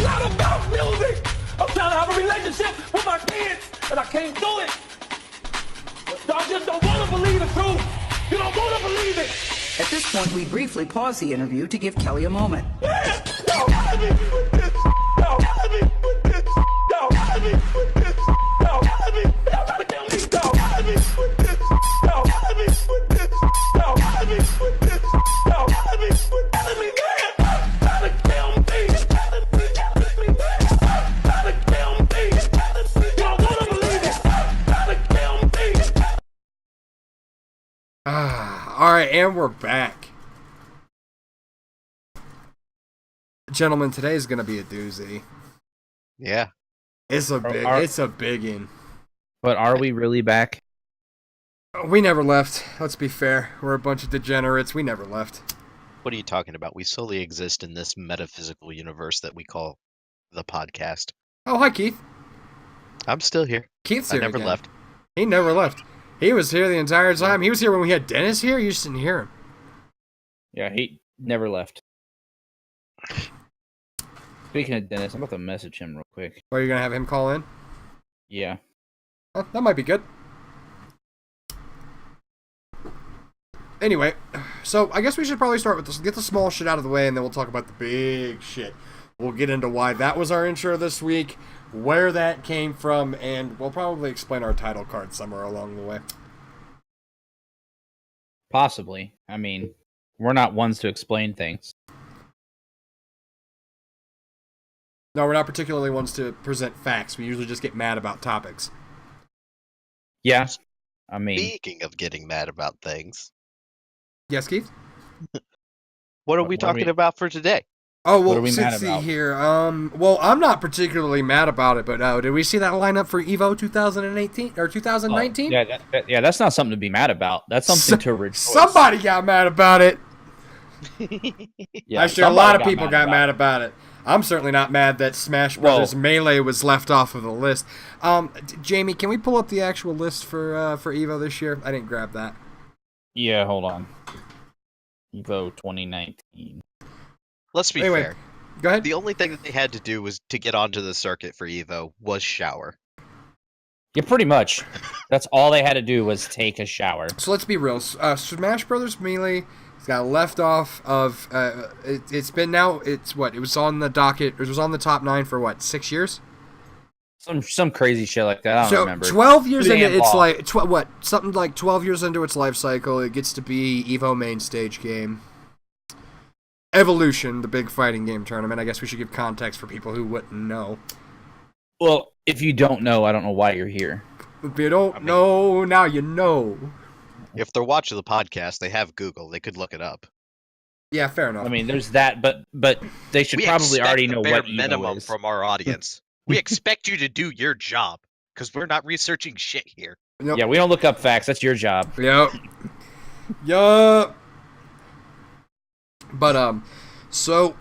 not about music. I'm trying to have a relationship with my kids, and I can't do it. Y'all just don't want to believe the truth. You don't want to believe it. At this point, we briefly pause the interview to give Kelly a moment. Yeah. Yo, let me with this. Yo, let me with this. Yo, let me with this. Yo, let me. Y'all trying to kill me. Yo, let me with this. Yo, let me with this. Yo, let me with this. Yo, let me with this. Let me man. Trying to kill me. Trying to kill me. You don't want to believe it. Trying to kill me. All right, and we're back. Gentlemen, today is going to be a doozy. Yeah. It's a biggin. But are we really back? We never left. Let's be fair. We're a bunch of degenerates. We never left. What are you talking about? We solely exist in this metaphysical universe that we call the podcast. Oh, hi, Keith. I'm still here. Keith's I here never again. left. He never left. He was here the entire time. He was here when we had Dennis here. You just didn't hear him. Yeah, he never left. Speaking of Dennis, I'm about to message him real quick. Are you going to have him call in? Yeah. Oh, that might be good. Anyway, so I guess we should probably start with this. Get the small shit out of the way, and then we'll talk about the big shit. We'll get into why that was our intro this week, where that came from, and we'll probably explain our title card somewhere along the way. Possibly. I mean, we're not ones to explain things. No, we're not particularly ones to present facts. We usually just get mad about topics. Yeah. I mean... Speaking of getting mad about things. Yes, Keith? What are we talking about for today? Oh, well, What are we mad let's see about? here. Well, I'm not particularly mad about it, but did we see that lineup for EVO 2018 or 2019? Yeah, that's not something to be mad about. That's something to rejoice. Somebody got mad about it. Yeah, I'm sure a lot of people got mad about it. I'm certainly not mad that Smash Brothers Melee was left off of the list. Jamie, can we pull up the actual list for EVO this year? I didn't grab that. Yeah, hold on. EVO 2019. Let's be fair. Go ahead. The only thing that they had to do was to get onto the circuit for Evo was shower. Yeah, pretty much. That's all they had to do was take a shower. So let's be real. Smash Brothers Melee got left off of. It's been now. It's what it was on the docket. It was on the top 9 for what 6 years. Some crazy shit like that. I don't remember. 12 years Pretty into its involved. something like 12 years into its life cycle, it gets to be EVO main stage game. Evolution, the big fighting game tournament. I guess we should give context for people who wouldn't know. Well, if you don't know, I don't know why you're here. If you don't know, now you know. If they're watching the podcast, they have Google. They could look it up. Yeah, fair enough. I mean, there's that, but they should probably already know what EVO minimum is. from our audience. We expect you to do your job because we're not researching shit here. Yep. Yeah, we don't look up facts. That's your job. Yep. Yup. But so,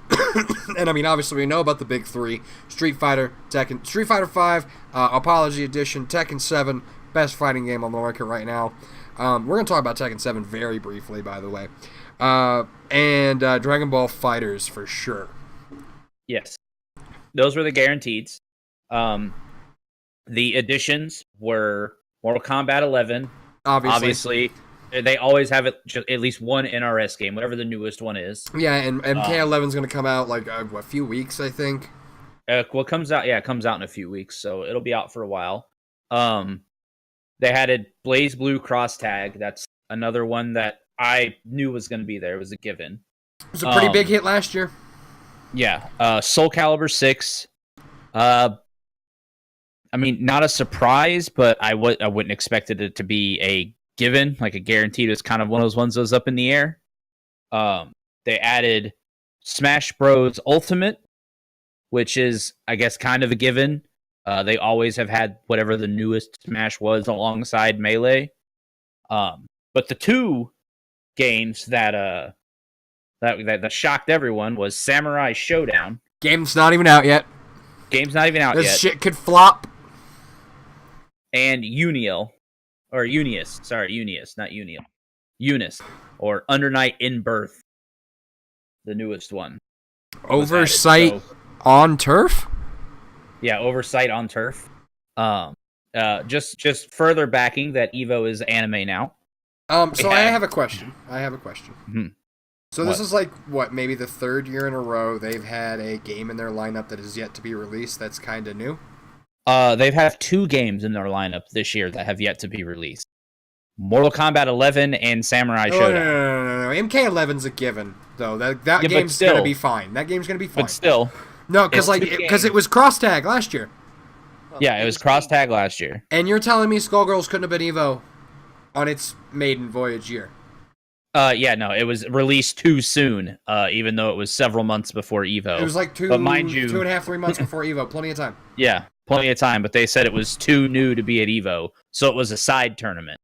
and I mean, obviously we know about the big 3: Street Fighter, Tekken, Street Fighter 5, Apology Edition, Tekken 7, best fighting game on the market right now. We're gonna talk about Tekken 7 very briefly, by the way, and Dragon Ball FighterZ for sure. Yes, those were the guaranteeds. The additions were Mortal Kombat 11. Obviously. They always have at least one NRS game, whatever the newest one is. Yeah, and MK11 is going to come out like a few weeks, I think. It comes out in a few weeks, so it'll be out for a while. They added Blaze Blue Cross Tag. That's another one that I knew was going to be there. It was a given. It was a pretty big hit last year. Yeah. Soul Calibur 6. I mean, not a surprise, but I wouldn't expect it to be a given, like a guaranteed. It's kind of one of those ones that was up in the air. They added Smash Bros. Ultimate, which is, I guess, kind of a given. They always have had whatever the newest Smash was alongside Melee. But the two games that shocked everyone was Samurai Showdown. Game's not even out yet. This shit could flop. And Uniel. Or Unius. Sorry, Unius, not Uniel. Eunice. Or Under Night in Birth. The newest one. Oversight on turf? Yeah, oversight on turf. Just further backing that Evo is anime now. So I have a question. Mhm. So this What? is like, what, maybe the third year in a row they've had a game in their lineup that is yet to be released that's kind of new? They've had 2 games in their lineup this year that have yet to be released. Mortal Kombat 11 and Samurai Oh, Showdown. no. MK11's a given, though. That Yeah, but game's still. going to be fine. That game's going to be fine. But still, No, because it's 2 games. it was cross tag last year. Yeah, it was cross tag last year. And you're telling me Skullgirls couldn't have been Evo on its maiden voyage year? Yeah, no, it was released too soon, even though it was several months before Evo. It was like But mind you, 2.5, 3 months before Evo. Plenty of time. yeah, plenty of time, but they said it was too new to be at Evo, so it was a side tournament.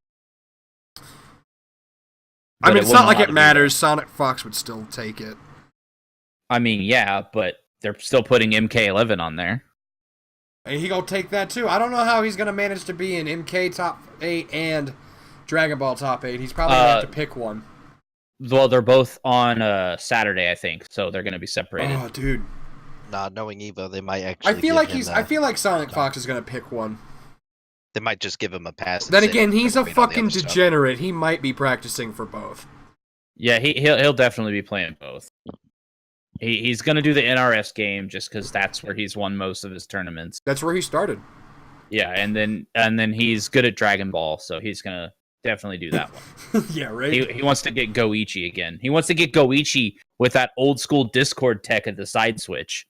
I But mean, it's wasn't not like allowed it to be matters. Sonic Fox would still take it. I mean, yeah, but they're still putting MK11 on there. And he gonna take that too. I don't know how he's gonna manage to be in MK top 8 and Dragon Ball top 8. He's probably gonna have to pick one. Well, they're both on Saturday, I think, so they're going to be separated. Oh, dude. Nah, knowing Evo, they might actually. I feel like Sonic no. Fox is gonna pick one. They might just give him a pass. Then again, he's a Wait on the fucking other stuff. degenerate. He might be practicing for both. Yeah, he'll definitely be playing both. He's going to do the NRS game just because that's where he's won most of his tournaments. That's where he started. Yeah, and then he's good at Dragon Ball, so he's going to definitely do that one. Yeah, right. He wants to get Goichi again. He wants to get Goichi with that old school Discord tech at the side switch.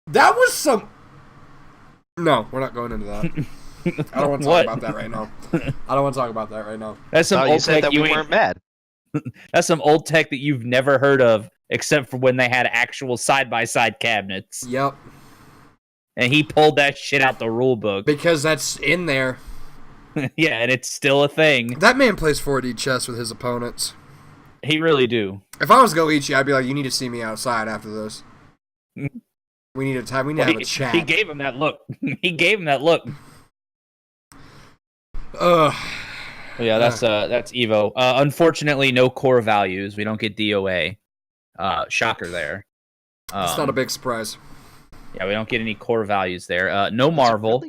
That was some. No, we're not going into that. I don't want to talk What? about that right now. I don't want to talk about that right now. That's some Oh, you old said tech that we ain't- weren't mad. That's some old tech that you've never heard of, except for when they had actual side by side cabinets. Yep. And he pulled that shit out the rule book. Because that's in there. Yeah, and it's still a thing. That man plays 4D chess with his opponents. He really do. If I was Goichi, I'd be like, you need to see me outside after this. We need to have a chat. He gave him that look. He gave him that look. Ugh. Yeah, that's Evo. Unfortunately, no core values. We don't get DOA. Shocker there. It's not a big surprise. Yeah, we don't get any core values there. No Marvel.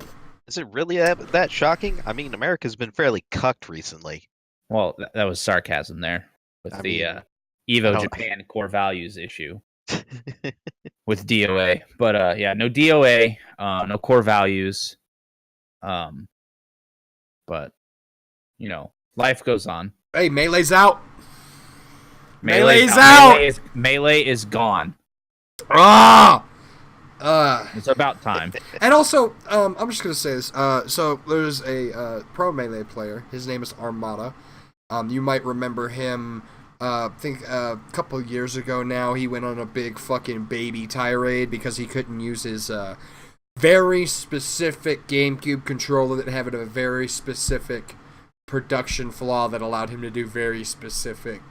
Is it really that shocking? I mean, America's been fairly cucked recently. Well, that was sarcasm there with I the mean, Evo no. Japan core values issue with DOA. But yeah, no DOA, no core values. But you know, life goes on. Hey, Melee's out. Melee's out! Melee is gone. Ah! It's about time. And also, I'm just gonna say this. So there's a pro Melee player. His name is Armada. You might remember him. I think a couple years ago now, he went on a big fucking baby tirade because he couldn't use his very specific GameCube controller that had a very specific production flaw that allowed him to do very specific,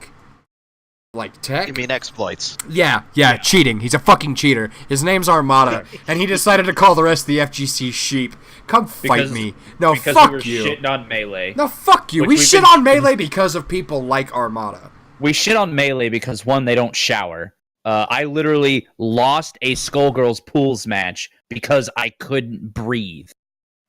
like, tech. You mean exploits? Yeah, cheating. He's a fucking cheater. His name's Armada, and he decided to call the rest of the FGC sheep. Come fight me. No, because fuck we were you. shitting on Melee. No, fuck you. Which We we've shit been- on Melee because of people like Armada. We shit on Melee because, one, they don't shower. I literally lost a Skullgirls pools match because I couldn't breathe.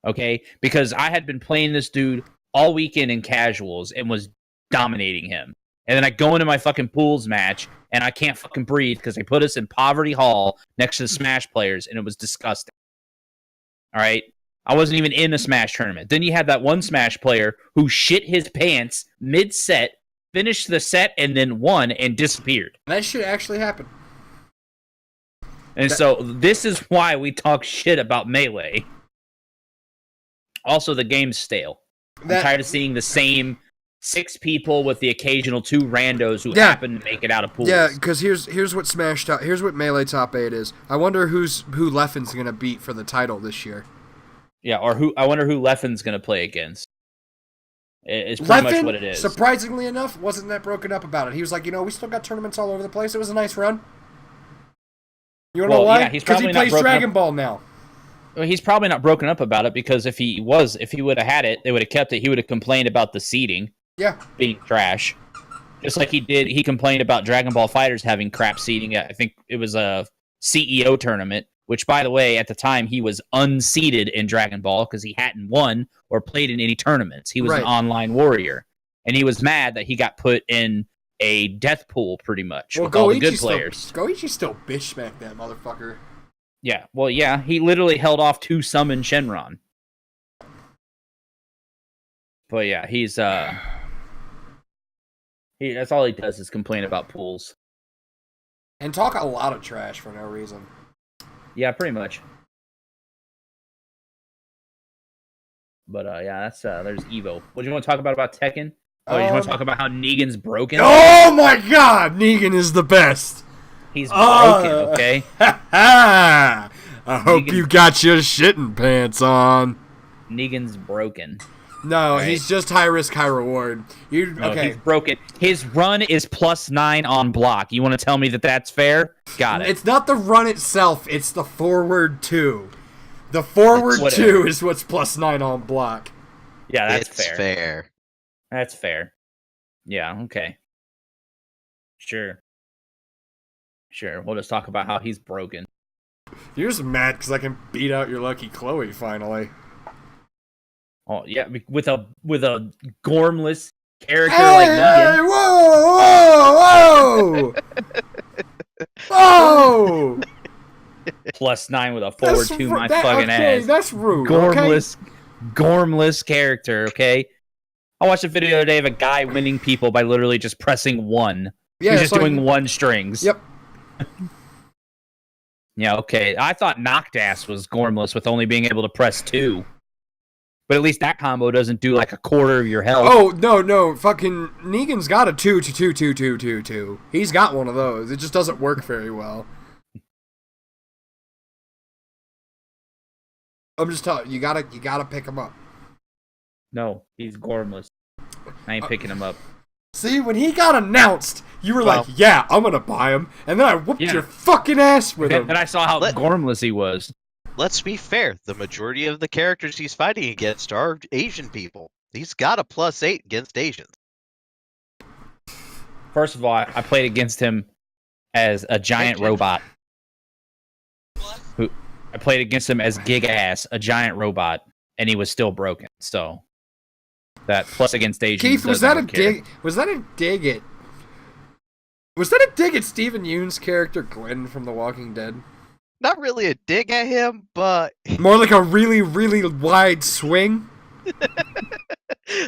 Okay? Because I had been playing this dude all weekend in casuals and was dominating him. And then I go into my fucking pools match and I can't fucking breathe because they put us in Poverty Hall next to the Smash players and it was disgusting. Alright? I wasn't even in a Smash tournament. Then you had that one Smash player who shit his pants mid-set, finished the set, and then won and disappeared. That shit actually happened. And so this is why we talk shit about Melee. Also, the game's stale. I'm tired of seeing the same 6 people with the occasional 2 randos who happen to make it out of pools. Yeah, because here's what here's what Melee top 8 is. I wonder who Leffen's gonna beat for the title this year. Yeah, or I wonder who Leffen's gonna play against. It's pretty much what it is. Surprisingly enough, wasn't that broken up about it. He was like, we still got tournaments all over the place. It was a nice run. You wanna know why? Yeah, he's Because probably he not plays broken Dragon up. Ball now. Well, he's probably not broken up about it because if he would have had it, they would have kept it. He would have complained about the seating Yeah. being trash. Just like he complained about Dragon Ball Fighters having crap seating. I think it was CEO tournament, which, by the way, at the time, he was unseeded in Dragon Ball because he hadn't won or played in any tournaments. He was an online warrior. And he was mad that he got put in a death pool, pretty much, with all the good players. Goichi still bitch smacked that motherfucker. Yeah, well, yeah, he literally held off to summon Shenron. But yeah, he's that's all he does is complain about pools. And talk a lot of trash for no reason. Yeah, pretty much. But yeah, that's there's Evo. What do you want to talk about Tekken? Oh, you want to talk about how Negan's broken? Oh my god, Negan is the best. He's broken, okay? I hope you got your shitting pants on. Negan's broken. No, he's just high risk, high reward. Okay. He's broken. His run is +9 on block. You want to tell me that that's fair? Got it. It's not the run itself, it's the forward 2. The forward 2 is what's +9 on block. Yeah, that's fair. That's fair. Yeah, okay. Sure. We'll just talk about how he's broken. You're just mad because I can beat out your lucky Chloe finally. Oh yeah, with a gormless character like Negan. Whoa! Whoa! +9 with a forward 2, my fucking ass. That's rude. Gormless character. Okay. I watched a video the other day of a guy winning people by literally just pressing 1. Yeah, he's just doing 1 strings. Yep. Yeah, okay. I thought Noctass was gormless with only being able to press 2. But at least that combo doesn't do like a quarter of your health. Oh, no. Fucking Negan's got a 2-2-2-2-2-2. He's got one of those. It just doesn't work very well. I'm just telling you, you gotta pick him up. No, he's gormless. I ain't picking him up. See, when he got announced, you were like, yeah, I'm gonna buy him. And then I whooped your fucking ass with him. And I saw how gormless he was. Let's be fair. The majority of the characters he's fighting against are Asian people. He's got a +8 against Asians. First of all, I played against him as a giant robot. I played against him as Gigass, a giant robot, and he was still broken. So that plus against Asians. Keith, was that a dig? Was that a dig at? Was that a dig at Stephen Yeun's character Glenn from The Walking Dead? Not really a dig at him, but more like a really, really wide swing.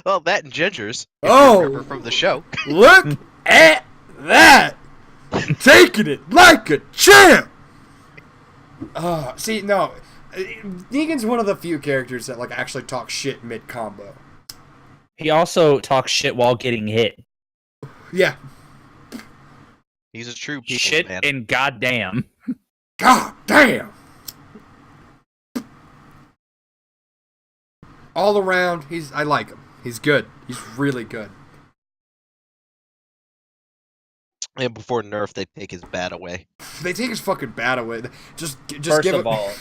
Well, that and Ginger's. Oh, from the show. Look at that! Taking it like a champ. See, no, Negan's one of the few characters that like actually talk shit mid combo. He also talks shit while getting hit. Yeah, he's a true people shit man. And goddamn. God damn. All around, I like him. He's good. He's really good. And before Nerf, they take his bat away. They take his fucking bat away. Just First give of it. all,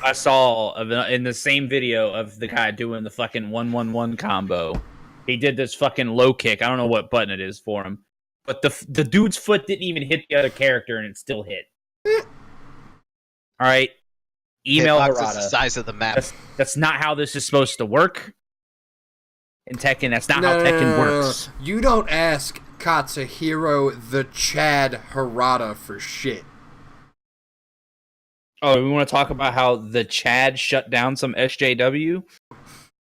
I saw in the same video of the guy doing the fucking 1-1-1 combo. He did this fucking low kick. I don't know what button it is for him, but the dude's foot didn't even hit the other character, and it still hit. All right, email Hitbox is the Harada. size of the map. That's not how this is supposed to work. In Tekken, that's not how Tekken works. You don't ask Katsuhiro the Chad Harada for shit. Oh, we want to talk about how the Chad shut down some SJW?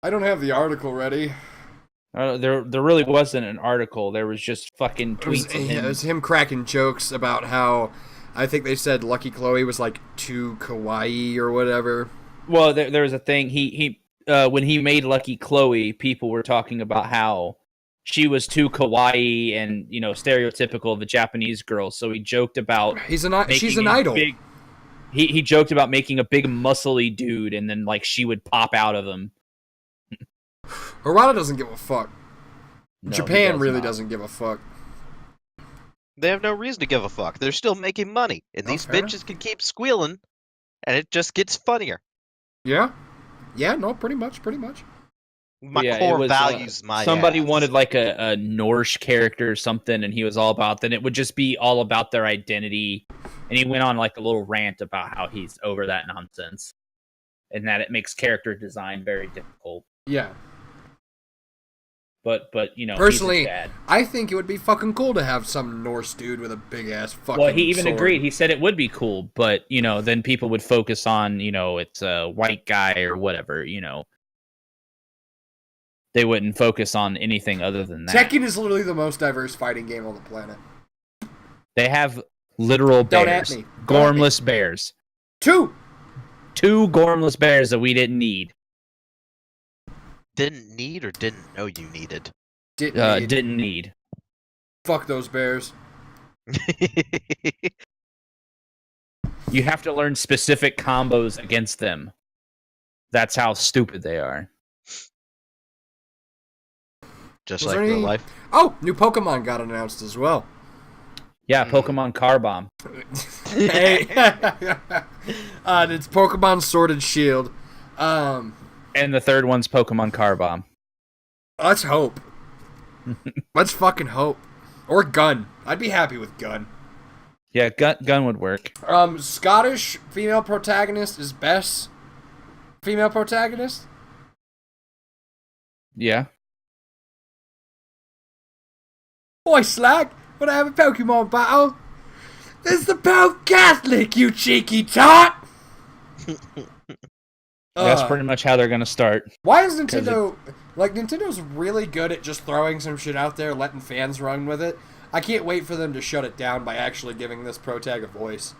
I don't have the article ready. There really wasn't an article. There was just fucking tweets of him. It was him cracking jokes about how I think they said Lucky Chloe was like too kawaii or whatever. Well, there was a thing. He when he made Lucky Chloe, people were talking about how she was too kawaii and stereotypical of a Japanese girl. So he joked about she's an idol. He joked about making a big muscly dude, and then like she would pop out of him. Harada doesn't give a fuck. No, Japan really doesn't give a fuck. They have no reason to give a fuck. They're still making money, and these bitches can keep squealing, and it just gets funnier. Yeah, no, pretty much. My core values, somebody wanted like a Norse character or something, and he was all about. Then it would just be all about their identity And he went on like a little rant about how he's over that nonsense and that it makes character design very difficult. Yeah. But you know, personally, he's a dad. I think it would be fucking cool to have some Norse dude with a big ass fucking. Well, he even sword. agreed. He said it would be cool, but you know, then people would focus on, you know, it's a white guy or whatever. You know, they wouldn't focus on anything other than that. Tekken is literally the most diverse fighting game on the planet. They have literal Don't bears, at me. gormless bears. Two Gormless bears that we didn't need. Didn't need or didn't know you needed? Didn't need. Fuck those bears. You have to learn specific combos against them. That's how stupid they are. Just Was like there real any- life. Oh, new Pokemon got announced as well. Yeah, Pokemon Car Bomb. Hey, it's Pokemon Sword and Shield. And the third one's Pokemon Car Bomb. Let's hope. Let's fucking hope. Or Gun. I'd be happy with Gun. Yeah, gun would work. Scottish female protagonist is best female protagonist. Yeah. Boy, Slag, when I have a Pokemon battle, it's the Pope Catholic, you cheeky tot! That's pretty much how they're gonna start. Why is Nintendo... Like, Nintendo's really good at just throwing some shit out there, letting fans run with it. I can't wait for them to shut it down by actually giving this protag a voice.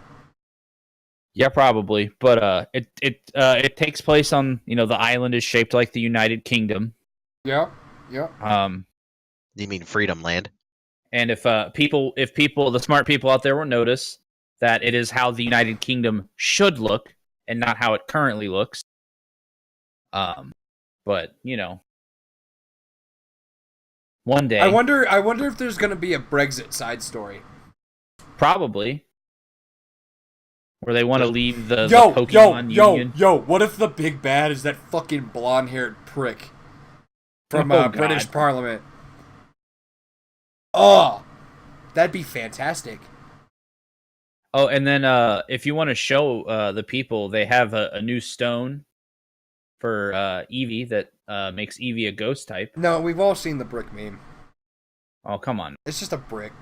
Yeah, probably. But it takes place on, you know, the island is shaped like the United Kingdom. Yeah, yeah. You mean Freedom Land? And if the smart people out there will notice that it is how the United Kingdom should look and not how it currently looks. But you know, one day I wonder if there's gonna be a Brexit side story. probably where they want to leave the Pokemon Union. What if the big bad is that fucking blonde-haired prick from Oh, British God. Parliament? Oh, that'd be fantastic. Oh, and then if you want to show the people, they have a new stone for Eevee that makes Eevee a ghost type. No, we've all seen the brick meme. Oh, come on. It's just a brick.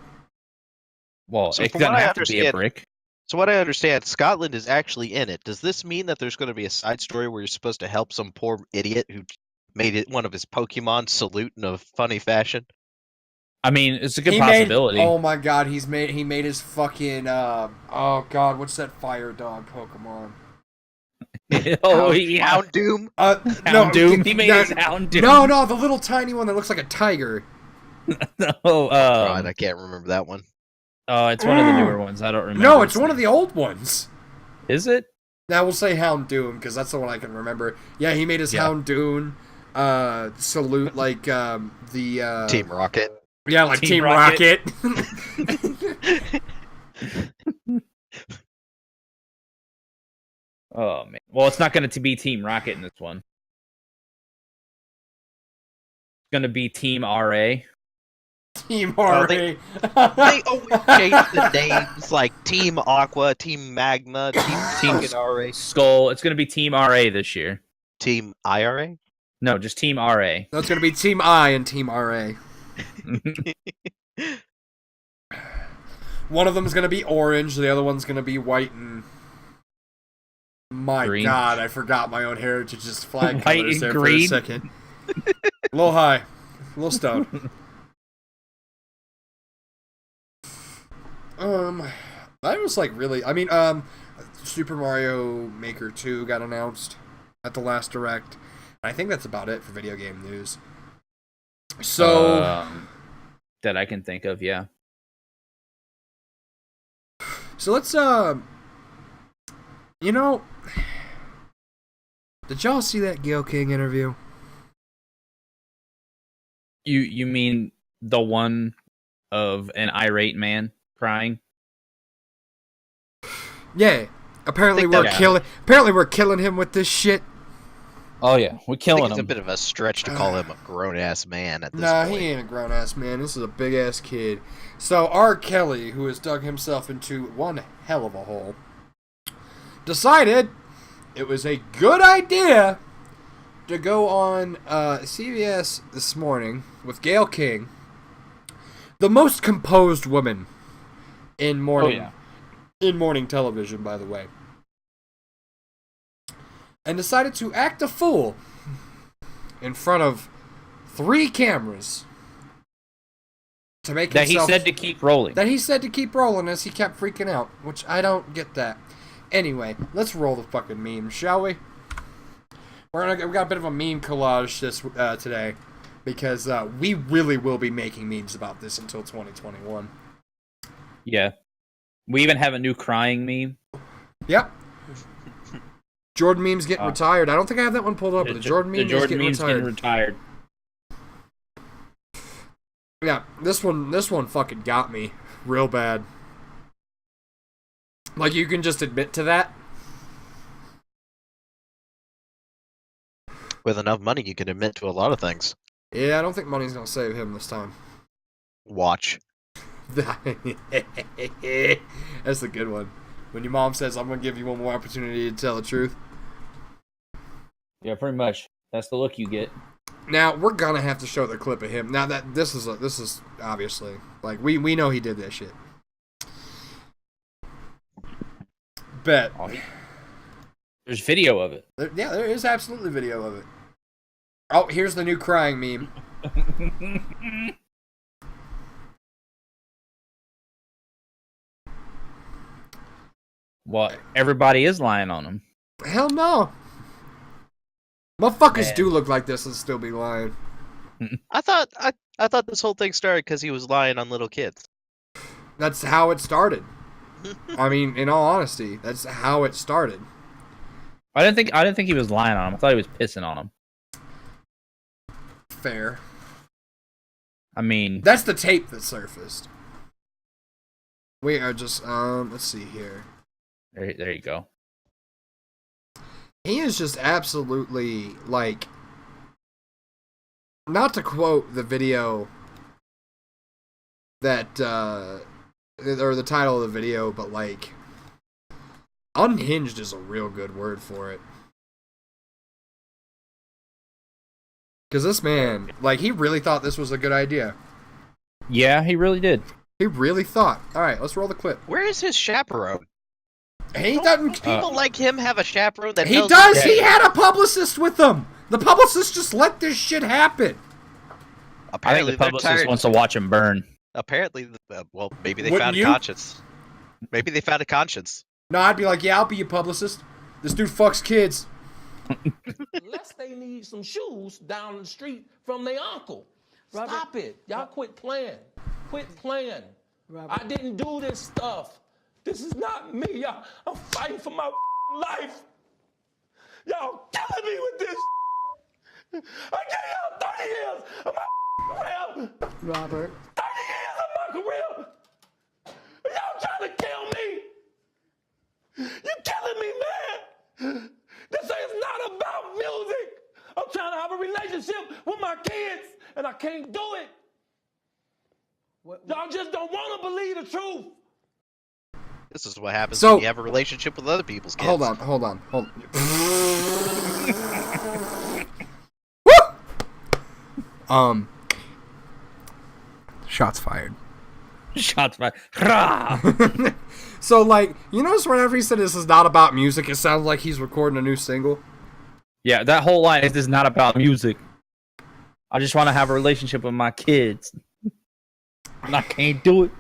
Well, So it from doesn't what I have to be a understand- brick. So what I understand, Scotland is actually in it. Does this mean that there's going to be a side story where you're supposed to help some poor idiot who made it one of his Pokemon salute in a funny fashion? I mean, it's a good possibility. Oh my god, he made his fucking oh god, what's that fire dog Pokemon? Oh, yeah. Houndoom? Houndoom. He made his Houndoom. No, the little tiny one that looks like a tiger. Oh, God, I can't remember that one. oh, it's one of the newer ones. I don't remember. No, it's one of the old ones. Is it? Now we'll say Houndoom because that's the one I can remember. Yeah, he made his Houndoom salute like the Team Rocket. Yeah, like Team Team Rocket. Rocket. Oh man. Well, it's not going to be Team Rocket in this one. It's going to be Team RA. Team Oh, RA. they always change the names, like Team Aqua, Team Magma, Team fucking RA, Skull. It's going to be Team RA this year. Team IRA. No, just Team RA. No, it's gonna be Team I and Team RA. One of them's gonna be orange, the other one's gonna be white and... My Green. god, I forgot my own heritage's flag White colors and there green? for a second. A little high. A little stoned. That was like really... I mean, Super Mario Maker 2 got announced at the last Direct. I think that's about it for video game news. So... that I can think of, yeah. So let's, you know, did y'all see that Gail King interview? You mean the one of an irate man crying? Yeah. Apparently think we're that- killing. Apparently we're killing him with this shit. Oh yeah, we're I think killing it's a him. bit of a stretch to call him a grown-ass man at this Nah, point. he ain't a grown ass man. This is a big ass kid. So R. Kelly, who has dug himself into one hell of a hole, decided it was a good idea to go on CBS this morning with Gayle King, the most composed woman in morning in morning television, by the way, and decided to act a fool in front of 3 cameras to make That himself, he said to keep rolling. that he said to keep rolling as he kept freaking out, which I don't get that. Anyway, let's roll the fucking meme, shall we? We've got a bit of a meme collage today because we really will be making memes about this until 2021. Yeah. We even have a new crying meme. Yep. Jordan meme's getting retired. I don't think I have that one pulled up, but the Jordan meme is getting retired. Yeah, this one fucking got me real bad. Like, you can just admit to that. With enough money, you can admit to a lot of things. Yeah, I don't think money's gonna save him this time. Watch. That's a good one. When your mom says, "I'm gonna give you one more opportunity to tell the truth." Yeah, pretty much. That's the look you get. Now we're gonna have to show the clip of him. Now that this is obviously like we know he did that shit. Bet. There's video of it. Yeah, there is absolutely video of it. Oh, here's the new crying meme. Well, everybody is lying on him. Hell no. Motherfuckers Man. do look like this and still be lying. I thought this whole thing started because he was lying on little kids. That's how it started. I mean, in all honesty, that's how it started. I didn't think he was lying on him. I thought he was pissing on him. Fair. I mean, That's the tape that surfaced. We are just let's see here. there you go. He is just absolutely, like, not to quote the video that, or the title of the video, but, like, unhinged is a real good word for it. Because this man, like, he really thought this was a good idea. Yeah, he really did. He really thought. Alright, let's roll the clip. Where is his chaperone? He doesn't... People like him have a chaperone that He tells does! them- He had a publicist with him! The publicist just let this shit happen! I think Apparently the they're publicist tired. wants to watch him burn. Apparently, well, maybe they Wouldn't found you? a conscience. Maybe they found a conscience. No, I'd be like, yeah, I'll be your publicist. This dude fucks kids. Unless they need some shoes down the street from their uncle. Stop it. Y'all quit playing. Quit playing. I didn't do this stuff. This is not me. Y'all, I'm fighting for my life. Y'all killing me with this. I gave y'all 30 years of my career. Robert. 30 years of my career. Y'all trying to kill me. You killing me, man. This is not about music. I'm trying to have a relationship with my kids, and I can't do it. Y'all just don't want to believe the truth. This is what happens So- when you have a relationship with other people's kids. Hold on. Woo! Shots fired. Shots fired. Rah! So, like, you notice whenever he said this is not about music, it sounds like he's recording a new single. Yeah, that whole line is not about music. I just want to have a relationship with my kids. And I can't do it.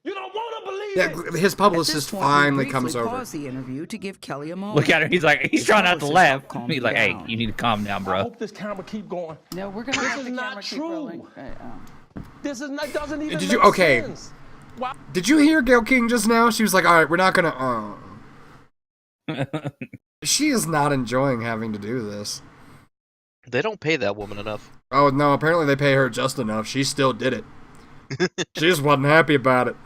You don't want to believe it. Yeah, his At this publicist point, we finally briefly comes over. pause the interview to give Kelly a moment. Look at him. He's trying not to laugh. Calm He's like, hey, down. you need to calm down, I bro. hope this camera keep going. No, we're gonna This have is the not camera keep true. rolling. This is not, doesn't even Did make you- okay. sense. Why? Did you hear Gayle King just now? She was like, alright, we're not gonna, She is not enjoying having to do this. They don't pay that woman enough. Oh, no, apparently they pay her just enough. She still did it. She just wasn't happy about it.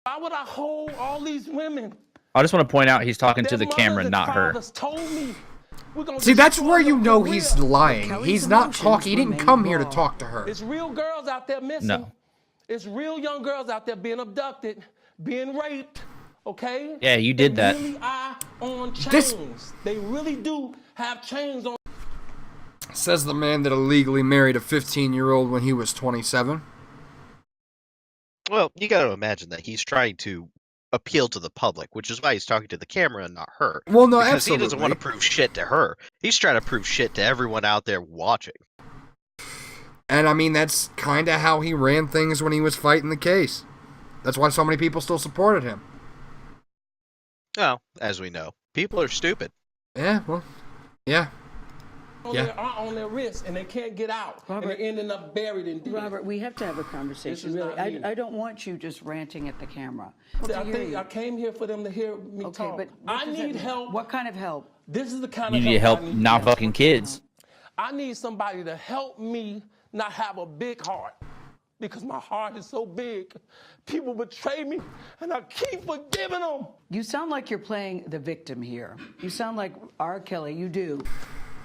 Why would I hold all these women? I just want to point out he's talking to Their the camera, mothers and not her. fathers told me We're gonna See, that's destroy where you your know career. he's lying. Kelly's He's not emotions talking. He didn't remain come here to raw. talk to her. It's real girls out there missing. No. It's real young girls out there being abducted, being raped. Okay? Yeah, you did they that. Really are on This- chains. They really do have chains on. Says the man that illegally married a 15-year-old when he was 27. Well, you got to imagine that he's trying to appeal to the public, which is why he's talking to the camera and not her. Well, no, because absolutely. he doesn't want to prove shit to her. He's trying to prove shit to everyone out there watching. And I mean, that's kind of how he ran things when he was fighting the case. That's why so many people still supported him. Well, as we know, people are stupid. Yeah, well, yeah. On their wrists, and they can't get out. Robert- and they're ending up buried in deep. Robert, we have to have a conversation, is really. not me. I don't want you just ranting at the camera. I came here for them to hear me Okay, talk. but I what does that need mean? help. What kind of help? This is the kind You of need help I need. not fucking kids. I need somebody to help me not have a big heart. Because my heart is so big. People betray me, and I keep forgiving them. You sound like you're playing the victim here. You sound like R. Kelly. You do.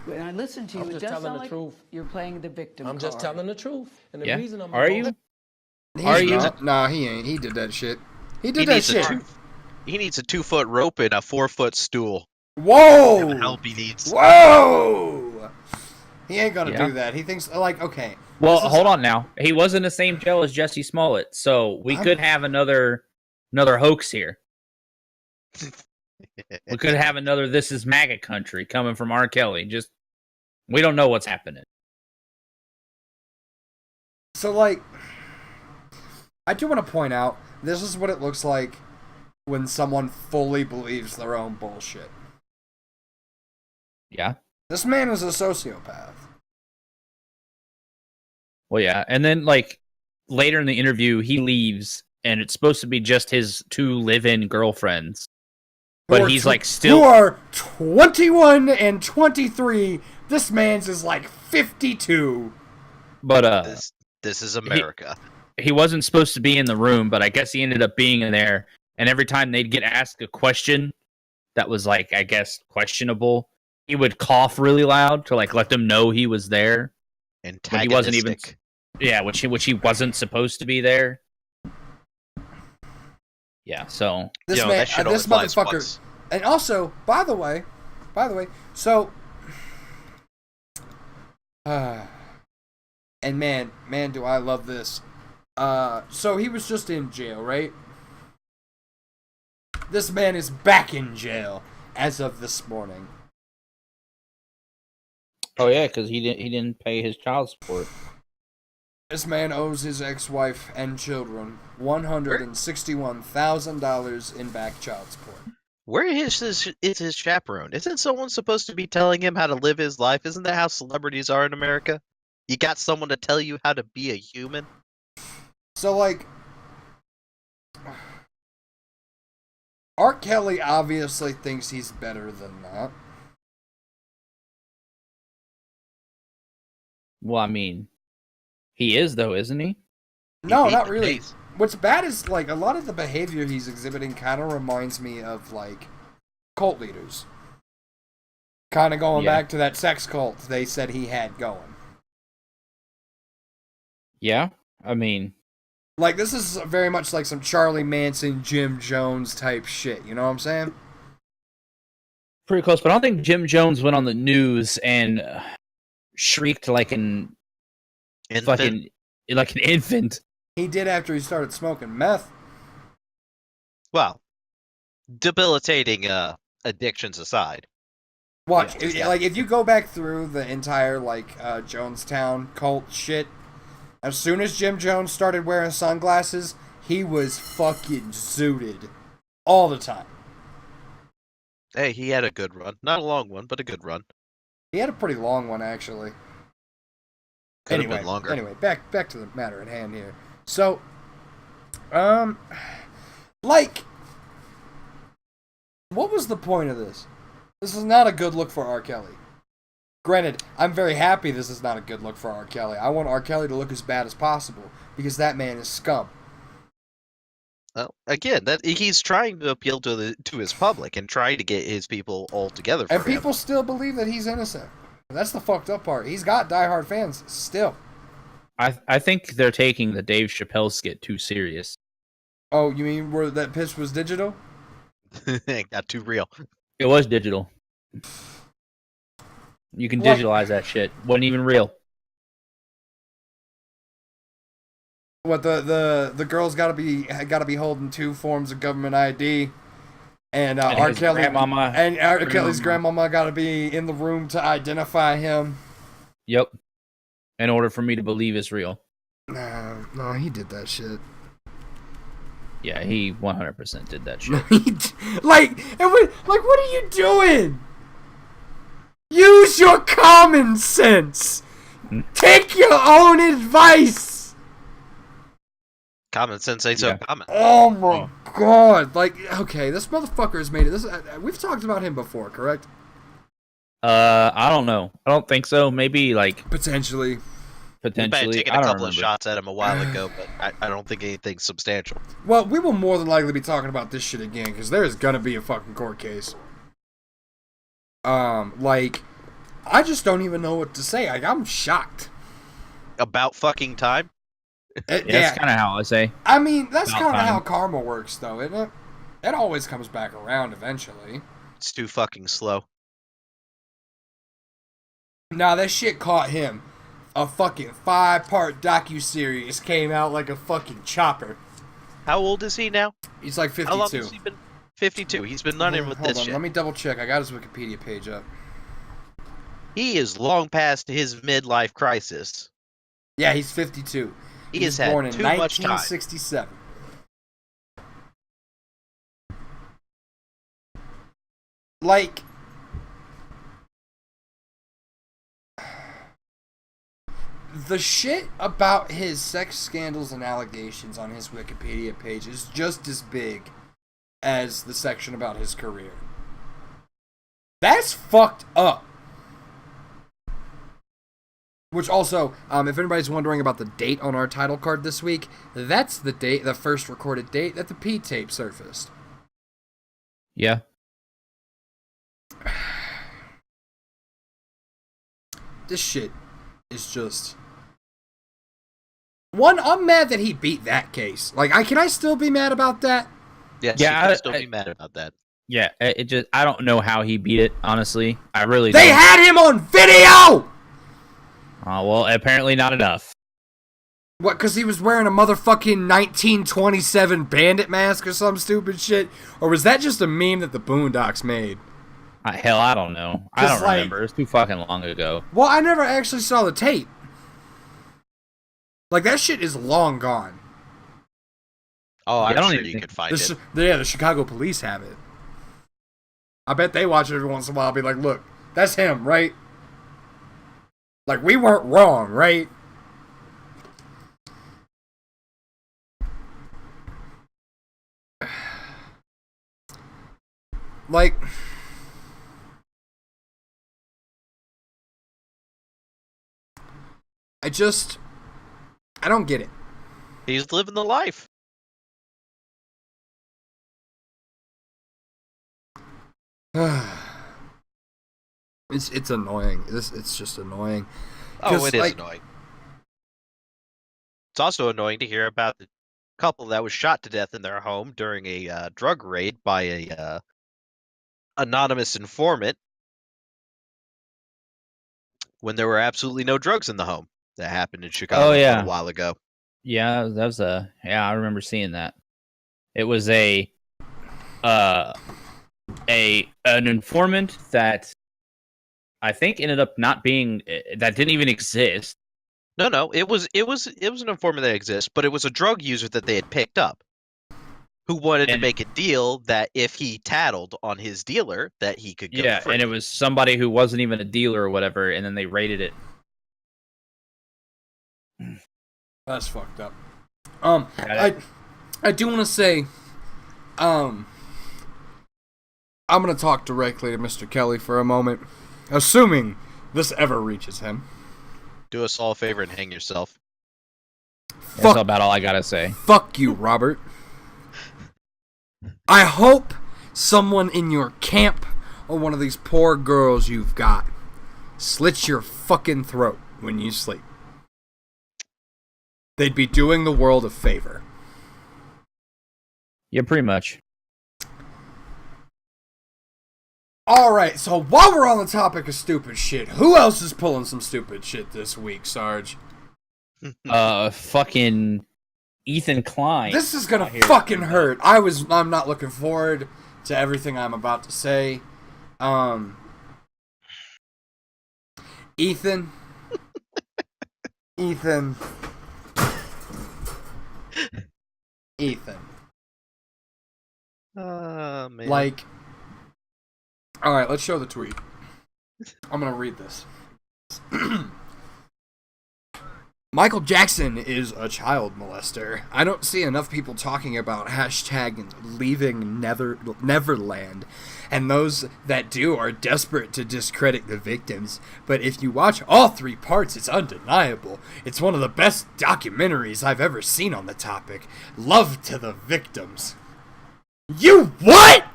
When I listen to you, I'm it just does telling sound the like truth. you're playing the victim I'm just card. telling the truth. And the Yeah. reason I'm Are you? He's you? not. Nah, he ain't. He did that shit. He He did that needs, shit. he needs a 2-foot rope and a 4-foot stool. The Whoa! help he needs. Whoa! He ain't gonna Yeah. do that. He thinks, like, okay. Well, this is- hold on now. He was in the same jail as Jesse Smollett, so we could have another hoax here. We could have another "This is MAGA country" coming from R. Kelly. Just we don't know what's happening. So, like, I do want to point out, this is what it looks like when someone fully believes their own bullshit. Yeah. This man is a sociopath. Well, yeah, and then like later in the interview, he leaves, and it's supposed to be just his 2 live-in girlfriends, Who but are he's tw- like still. Who are 21 and 23. This man's is like 52. But This is America. he wasn't supposed to be in the room, but I guess he ended up being in there. And every time they'd get asked a question that was like, I guess, questionable, he would cough really loud to like let them know he was there. But he wasn't even, Antagonistic. yeah, which he wasn't supposed to be there. Yeah, so This Yo, man, that shit this only flies motherfucker. once. And also, by the way, so, and man, do I love this. So he was just in jail, right? This man is back in jail as of this morning. oh yeah, because he didn't pay his child support. This man owes his ex-wife and children $161,000 in back child support. Where is his chaperone? Isn't someone supposed to be telling him how to live his life? Isn't that how celebrities are in America? You got someone to tell you how to be a human? So, like, R. Kelly obviously thinks he's better than that. Well, I mean, he is though, isn't he? No, beat not the really. case. What's bad is, like, a lot of the behavior he's exhibiting kind of reminds me of, like, cult leaders. Kind of going Yeah. back to that sex cult they said he had going. Yeah, I mean, Like, this is very much like some Charlie Manson, Jim Jones type shit, you know what I'm saying? pretty close. But I don't think Jim Jones went on the news and shrieked like an Infant? fucking like an infant. He did after he started smoking meth. Well, debilitating addictions aside. Watch, Yeah. like, if you go back through the entire, like, Jonestown cult shit, as soon as Jim Jones started wearing sunglasses, he was fucking zooted. All the time. Hey, he had a good run. Not a long one, but a good run. He had a pretty long one, actually. Could Anyway, have been longer. Anyway, back to the matter at hand here. So, like, what was the point of this? This is not a good look for R. Kelly. Granted, I'm very happy this is not a good look for R. Kelly. I want R. Kelly to look as bad as possible, because that man is scum. Well, again, that he's trying to appeal to his public and trying to get his people all together for And him. people still believe that he's innocent. That's the fucked up part. He's got diehard fans still. I think they're taking the Dave Chappelle skit too serious. Oh, you mean where that pitch was digital? It got too real. It was digital. You can Like- digitalize that shit. Wasn't even real. What the girl's gotta be holding 2 forms of government ID, and And R. his Kelly grandmama- and R. Kelly's grandmama gotta be in the room to identify him. Yep. In order for me to believe it's real. No, he did that shit. Yeah, he 100% did that shit. What are you doing? Use your common sense. Take your own advice. Common sense ain't so Yeah. common. Oh my god! Like, okay, this motherfucker has made it. We've talked about him before, correct? I don't know. I don't think so. Maybe like Potentially. We might have potentially. taken I a don't couple of remember. shots at him a while ago, but I don't think anything substantial. Well, we will more than likely be talking about this shit again because there is gonna be a fucking court case. I just don't even know what to say. Like, I'm shocked. About fucking time? Yeah, that's kind of how I say. I mean, that's About kind of time. how karma works, though, isn't it? It always comes back around eventually. It's too fucking slow. Nah, that shit caught him. A fucking 5-part docuseries came out like a fucking chopper. How old is he now? He's like 52. How long has he been? 52. He's been running with Hold this on, shit. let me double check. I got his Wikipedia page up. He is long past his midlife crisis. Yeah, he's 52. He was has born had in too much time. 1967. Like, the shit about his sex scandals and allegations on his Wikipedia page is just as big as the section about his career. That's fucked up. Which also, if anybody's wondering about the date on our title card this week, that's the date, the first recorded date that the P tape surfaced. Yeah. This shit is just... One, I'm mad that he beat that case. Like, can I still be mad about that? Yes, Yeah, you can I- still be mad about that. Yeah. It just I don't know how he beat it. Honestly, I really. They don't. had him on video! Well, apparently not enough. What, because he was wearing a motherfucking 1927 bandit mask or some stupid shit? Or was that just a meme that the Boondocks made? Hell, I don't know. I 'Cause, don't like- remember. It's too fucking long ago. Well, I never actually saw the tape. Like, that shit is long gone. Oh, I I'm don't sure even you think- could find it. The Chicago police have it. I bet they watch it every once in a while and be like, look, that's him, right? Like, we weren't wrong, right? Like... I don't get it. He's living the life. It's annoying. It's just annoying. Oh, 'Cause, it is like- annoying. It's also annoying to hear about the couple that was shot to death in their home during a drug raid by a anonymous informant when there were absolutely no drugs in the home. That happened in Chicago Oh, yeah. a while ago. Yeah, that was I remember seeing that. It was an informant that I think ended up not being that didn't even exist. No, it was an informant that exists, but it was a drug user that they had picked up, who wanted to And- make a deal that if he tattled on his dealer, that he could go Yeah, free. and it was somebody who wasn't even a dealer or whatever, and then they raided it. That's fucked up. Yeah, I do want to say, I'm gonna talk directly to Mr. Kelly for a moment, assuming this ever reaches him. Do us all a favor and hang yourself. That's Fuck, about all I gotta say. fuck you, Robert. I hope someone in your camp or one of these poor girls you've got slits your fucking throat when you sleep. They'd be doing the world a favor. Yeah, pretty much. Alright, so while we're on the topic of stupid shit, who else is pulling some stupid shit this week, Sarge? Fucking Ethan Klein. This is gonna fucking hurt. I'm not looking forward to everything I'm about to say. Ethan. Ethan. Man. Like, alright, let's show the tweet. I'm gonna read this. Michael Jackson is a child molester. I don't see enough people talking about hashtag leaving Neverland, and those that do are desperate to discredit the victims. But if you watch all 3 parts, it's undeniable. It's one of the best documentaries I've ever seen on the topic. Love to the victims. You what?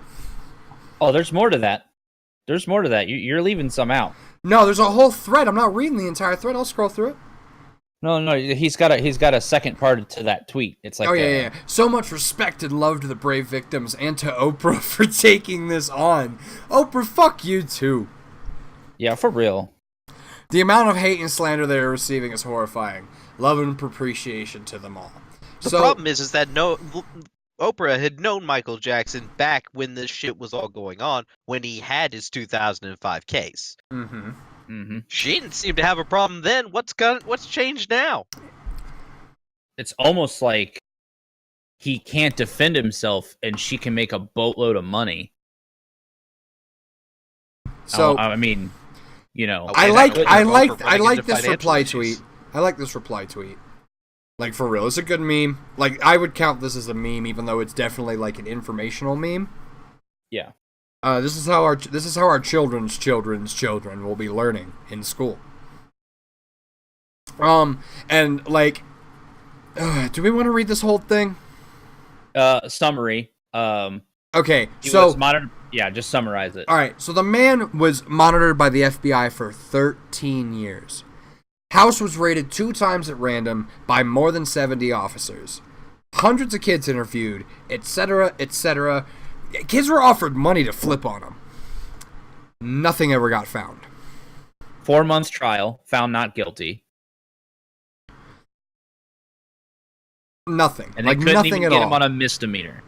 Oh, there's more to that. There's more to that. You're leaving some out. No, there's a whole thread. I'm not reading the entire thread. I'll scroll through it. No, he's got a second part to that tweet. It's like, yeah. So much respect and love to the brave victims and to Oprah for taking this on. Oprah, fuck you too. Yeah, for real. The amount of hate and slander they are receiving is horrifying. Love and appreciation to them all. The problem is that Oprah had known Michael Jackson back when this shit was all going on, when he had his 2005 case. Mm-hmm. Mm-hmm. She didn't seem to have a problem then. What's changed now? It's almost like he can't defend himself, and she can make a boatload of money. So I mean, I like this reply tweet. I like this reply tweet. Like, for real, it's a good meme. Like, I would count this as a meme, even though it's definitely like an informational meme. Yeah. This is how our children's children will be learning in school. And like, do we want to read this whole thing? Summary. Okay, so just summarize it. All right, so the man was monitored by the FBI for 13 years. House was raided 2 times at random by more than 70 officers. Hundreds of kids interviewed, etc., etc. Kids were offered money to flip on him. Nothing ever got found. 4 months trial, found not guilty. Nothing. And they couldn't even get him on a misdemeanor.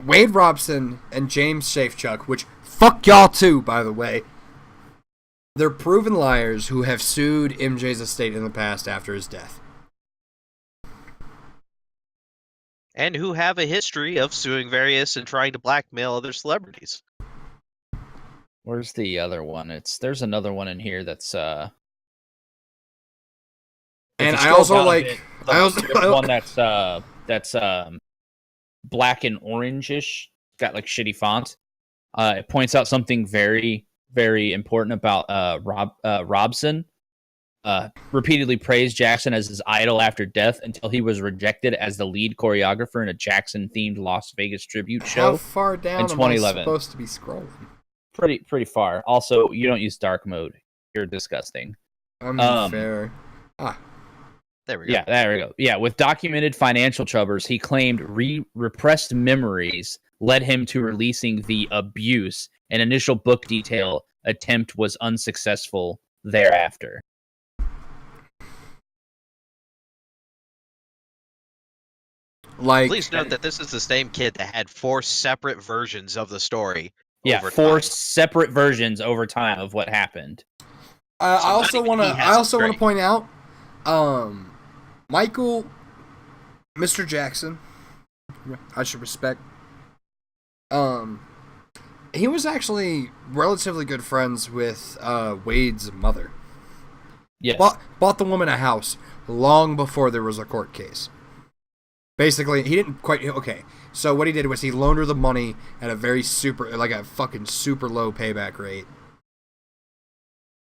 Wade Robson and James Safechuck, which fuck y'all too, by the way, they're proven liars who have sued MJ's estate in the past after his death. And who have a history of suing various and trying to blackmail other celebrities. Where's the other one? There's another one in here that's and I also like one that's black and orange-ish, got like shitty font. It points out something very, very important about Robson. Repeatedly praised Jackson as his idol after death until he was rejected as the lead choreographer in a Jackson-themed Las Vegas tribute show. How far down in 2011? Am I supposed to be scrolling? Pretty far. Also, you don't use dark mode. You're disgusting. Fair. There we go. Yeah, there we go. Yeah, with documented financial troubles, he claimed repressed memories led him to releasing the abuse. An initial book detail attempt was unsuccessful thereafter. Please note that this is the same kid that had 4 separate versions of the story. Yeah, 4 separate versions over time of what happened. I also want to point out, Michael, Mr. Jackson, I should respect. He was actually relatively good friends with Wade's mother. Yes. Bought the woman a house long before there was a court case. Basically, he didn't quite... Okay, so what he did was he loaned her the money at a very fucking super low payback rate.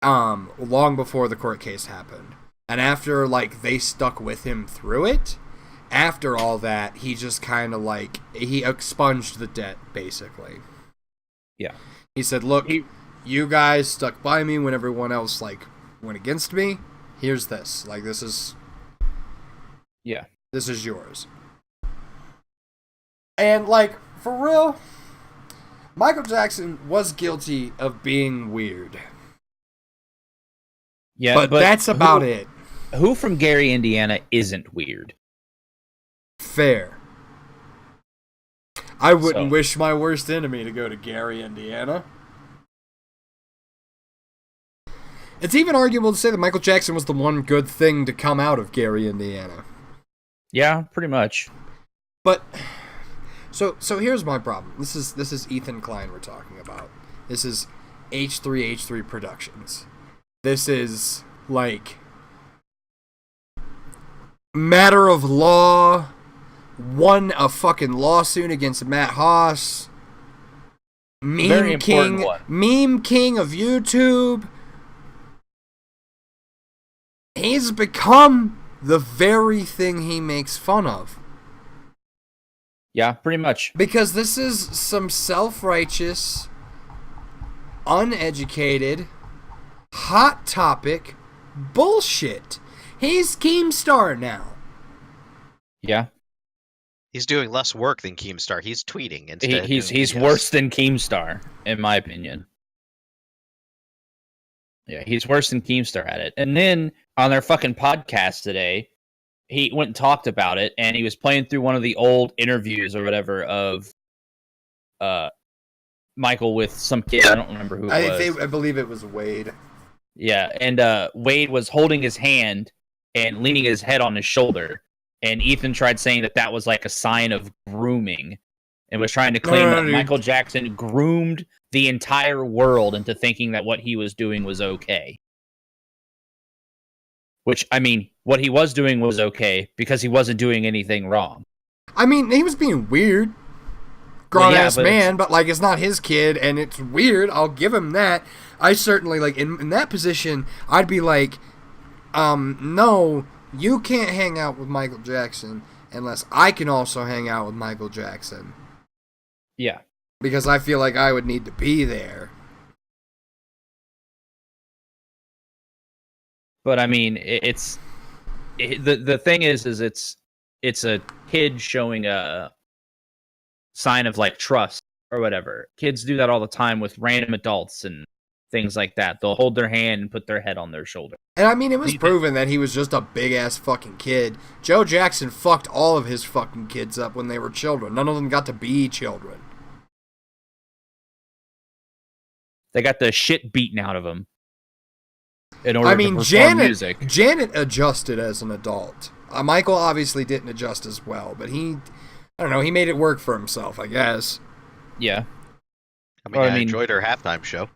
Long before the court case happened. And after, they stuck with him through it, after all that, he just kind of like, he expunged the debt, basically. Yeah. He said, look, you guys stuck by me when everyone else, like, went against me. Here's this. Like, this is yours. And, like, for real, Michael Jackson was guilty of being weird. Yeah, but that's about it. Who from Gary, Indiana isn't weird? Fair. I wouldn't wish my worst enemy to go to Gary, Indiana. It's even arguable to say that Michael Jackson was the one good thing to come out of Gary, Indiana. Yeah, pretty much. But so here's my problem. This is Ethan Klein we're talking about. This is H3H3 Productions. This is like matter of law. Won a fucking lawsuit against Matt Haas. Meme king of YouTube. He's become the very thing he makes fun of. Yeah, pretty much. Because this is some self-righteous, uneducated, hot topic bullshit. He's Keemstar now. Yeah. He's doing less work than Keemstar. He's tweeting instead. He's worse than Keemstar, in my opinion. Yeah, he's worse than Keemstar at it. And then on their fucking podcast today, he went and talked about it, and he was playing through one of the old interviews or whatever of Michael with some kid. I don't remember who it was. I believe it was Wade. Yeah, and Wade was holding his hand and leaning his head on his shoulder. And Ethan tried saying that was like a sign of grooming and was trying to claim that Michael Jackson groomed the entire world into thinking that what he was doing was okay. Which, I mean, what he was doing was okay because he wasn't doing anything wrong. I mean, he was being weird. Grown-ass man, but, like, it's not his kid, and it's weird. I'll give him that. I certainly, like, in that position, I'd be like, no, you can't hang out with Michael Jackson unless I can also hang out with Michael Jackson. Yeah. Because I feel like I would need to be there. But I mean, the thing is it's a kid showing a sign of like trust or whatever. Kids do that all the time with random adults and things like that. They'll hold their hand and put their head on their shoulder. And I mean, it was proven that he was just a big ass fucking kid. Joe Jackson fucked all of his fucking kids up when they were children. None of them got to be children. They got the shit beaten out of them. In order to perform music. Janet adjusted as an adult. Michael obviously didn't adjust as well, but he made it work for himself, I guess. Yeah. I mean, enjoyed her halftime show.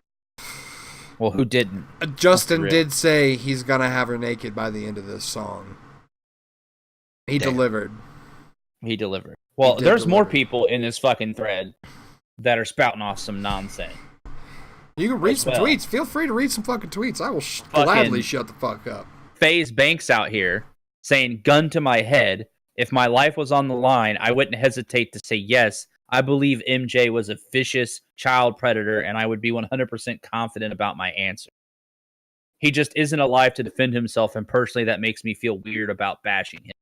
Well, who didn't? Justin did say he's gonna have her naked by the end of this song. He delivered. Well, there's more people in this fucking thread that are spouting off some nonsense. You can read some tweets. Feel free to read some fucking tweets. I will gladly shut the fuck up. FaZe Banks out here saying, gun to my head, if my life was on the line, I wouldn't hesitate to say yes. I believe MJ was a vicious child predator, and I would be 100% confident about my answer. He just isn't alive to defend himself, and personally that makes me feel weird about bashing him.